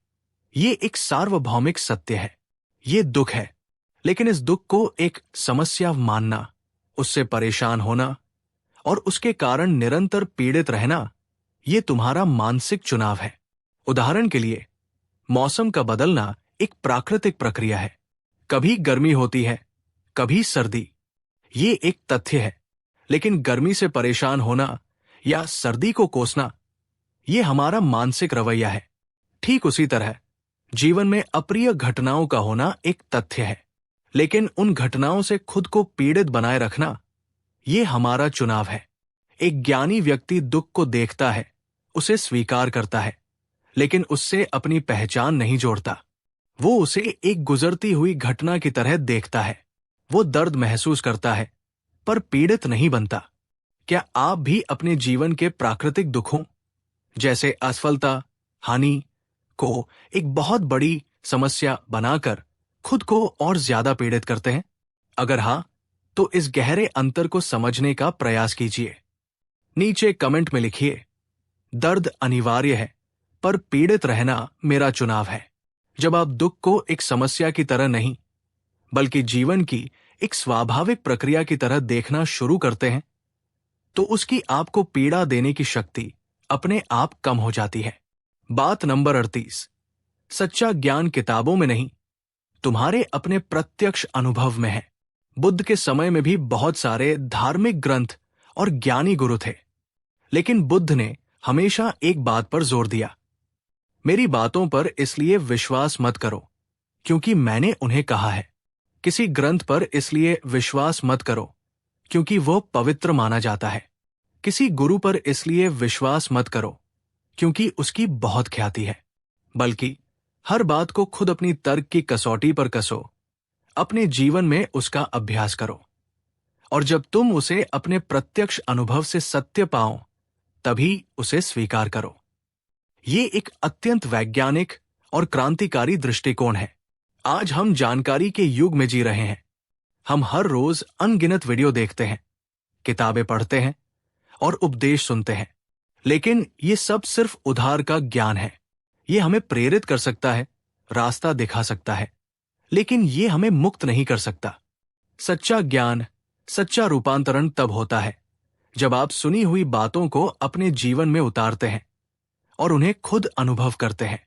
S1: ये एक सार्वभौमिक सत्य है। ये दुख है, लेकिन इस दुख को एक समस्या मानना, उससे परेशान होना और उसके कारण निरंतर पीड़ित रहना, ये तुम्हारा मानसिक चुनाव है। उदाहरण के लिए, मौसम का बदलना एक प्राकृतिक प्रक्रिया है। कभी गर्मी होती है, कभी सर्दी। ये एक तथ्य है, लेकिन गर्मी से परेशान होना या सर्दी को कोसना, ये हमारा मानसिक रवैया है। ठीक उसी तरह जीवन में अप्रिय घटनाओं का होना एक तथ्य है, लेकिन उन घटनाओं से खुद को पीड़ित बनाए रखना, ये हमारा चुनाव है। एक ज्ञानी व्यक्ति दुख को देखता है, उसे स्वीकार करता है, लेकिन उससे अपनी पहचान नहीं जोड़ता। वो उसे एक गुजरती हुई घटना की तरह देखता है। वो दर्द महसूस करता है, पर पीड़ित नहीं बनता। क्या आप भी अपने जीवन के प्राकृतिक दुखों, जैसे असफलता, हानि, को एक बहुत बड़ी समस्या बनाकर खुद को और ज्यादा पीड़ित करते हैं? अगर हाँ, तो इस गहरे अंतर को समझने का प्रयास कीजिए। नीचे कमेंट में लिखिए, दर्द अनिवार्य है, पर पीड़ित रहना मेरा चुनाव है। जब आप दुख को एक समस्या की तरह नहीं, बल्कि जीवन की एक स्वाभाविक प्रक्रिया की तरह देखना शुरू करते हैं, तो उसकी आपको पीड़ा देने की शक्ति अपने आप कम हो जाती है। बात नंबर 38। सच्चा ज्ञान किताबों में नहीं, तुम्हारे अपने प्रत्यक्ष अनुभव में है। बुद्ध के समय में भी बहुत सारे धार्मिक ग्रंथ और ज्ञानी गुरु थे, लेकिन बुद्ध ने हमेशा एक बात पर जोर दिया, मेरी बातों पर इसलिए विश्वास मत करो क्योंकि मैंने उन्हें कहा है। किसी ग्रंथ पर इसलिए विश्वास मत करो क्योंकि वह पवित्र माना जाता है। किसी गुरु पर इसलिए विश्वास मत करो क्योंकि उसकी बहुत ख्याति है, बल्कि हर बात को खुद अपनी तर्क की कसौटी पर कसो, अपने जीवन में उसका अभ्यास करो, और जब तुम उसे अपने प्रत्यक्ष अनुभव से सत्य पाओ, तभी उसे स्वीकार करो। ये एक अत्यंत वैज्ञानिक और क्रांतिकारी दृष्टिकोण है। आज हम जानकारी के युग में जी रहे हैं। हम हर रोज अनगिनत वीडियो देखते हैं, किताबें पढ़ते हैं और उपदेश सुनते हैं, लेकिन ये सब सिर्फ उधार का ज्ञान है। ये हमें प्रेरित कर सकता है, रास्ता दिखा सकता है, लेकिन ये हमें मुक्त नहीं कर सकता। सच्चा ज्ञान, सच्चा रूपांतरण तब होता है जब आप सुनी हुई बातों को अपने जीवन में उतारते हैं और उन्हें खुद अनुभव करते हैं।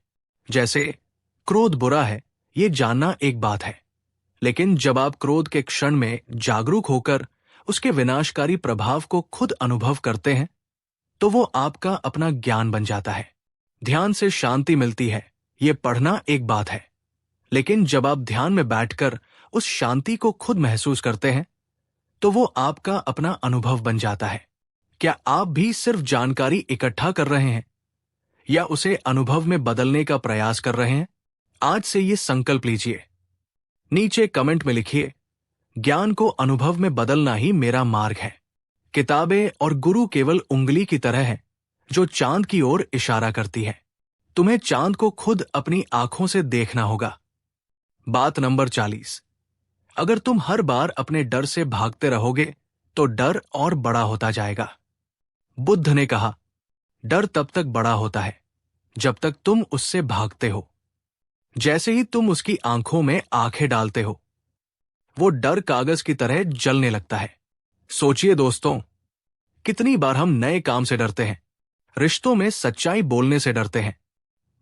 S1: जैसे क्रोध बुरा है, ये जानना एक बात है, लेकिन जब आप क्रोध के क्षण में जागरूक होकर उसके विनाशकारी प्रभाव को खुद अनुभव करते हैं, तो वो आपका अपना ज्ञान बन जाता है। ध्यान से शांति मिलती है, ये पढ़ना एक बात है, लेकिन जब आप ध्यान में बैठकर उस शांति को खुद महसूस करते हैं, तो वो आपका अपना अनुभव बन जाता है। क्या आप भी सिर्फ जानकारी इकट्ठा कर रहे हैं या उसे अनुभव में बदलने का प्रयास कर रहे हैं? आज से ये संकल्प लीजिए। नीचे कमेंट में लिखिए, ज्ञान को अनुभव में बदलना ही मेरा मार्ग है। किताबें और गुरु केवल उंगली की तरह है जो चांद की ओर इशारा करती है। तुम्हें चांद को खुद अपनी आंखों से देखना होगा। बात नंबर 40। अगर तुम हर बार अपने डर से भागते रहोगे तो डर और बड़ा होता जाएगा। बुद्ध ने कहा, डर तब तक बड़ा होता है जब तक तुम उससे भागते हो। जैसे ही तुम उसकी आंखों में आंखें डालते हो, वो डर कागज की तरह जलने लगता है। सोचिए दोस्तों, कितनी बार हम नए काम से डरते हैं, रिश्तों में सच्चाई बोलने से डरते हैं,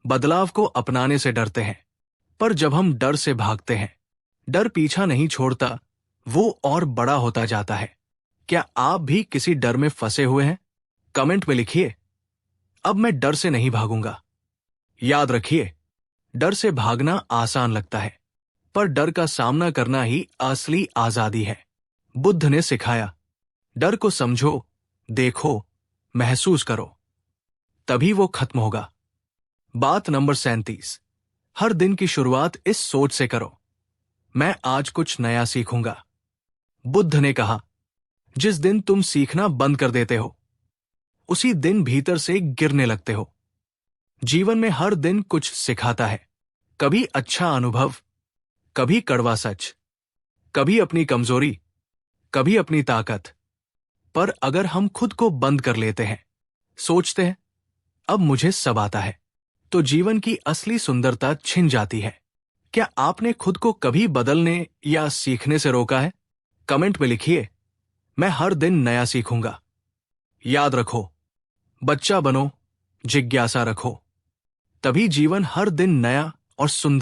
S1: बदलाव को अपनाने से डरते हैं, पर जब हम डर से भागते हैं, डर पीछा नहीं छोड़ता, वो और बड़ा होता जाता है। क्या आप भी किसी डर में फंसे हुए हैं? कमेंट में लिखिए, अब मैं डर से नहीं भागूंगा। याद रखिए, डर से भागना आसान लगता है, पर डर का सामना करना ही असली आजादी है। बुद्ध ने सिखाया, डर को समझो, देखो, महसूस करो, तभी वो खत्म होगा। बात नंबर 37। हर दिन की शुरुआत इस सोच से करो, मैं आज कुछ नया सीखूंगा। बुद्ध ने कहा, जिस दिन तुम सीखना बंद कर देते हो, उसी दिन भीतर से गिरने लगते हो। जीवन में हर दिन कुछ सिखाता है, कभी अच्छा अनुभव, कभी कड़वा सच, कभी अपनी कमजोरी, कभी अपनी ताकत। पर अगर हम खुद को बंद कर लेते हैं, सोचते हैं अब मुझे सब आता है, तो जीवन की असली सुंदरता छिन जाती है। क्या आपने खुद को कभी बदलने या सीखने से रोका है? कमेंट में लिखिए, मैं हर दिन नया सीखूंगा। याद रखो, बच्चा बनो, जिज्ञासा रखो, तभी जीवन हर दिन नया और सुंदर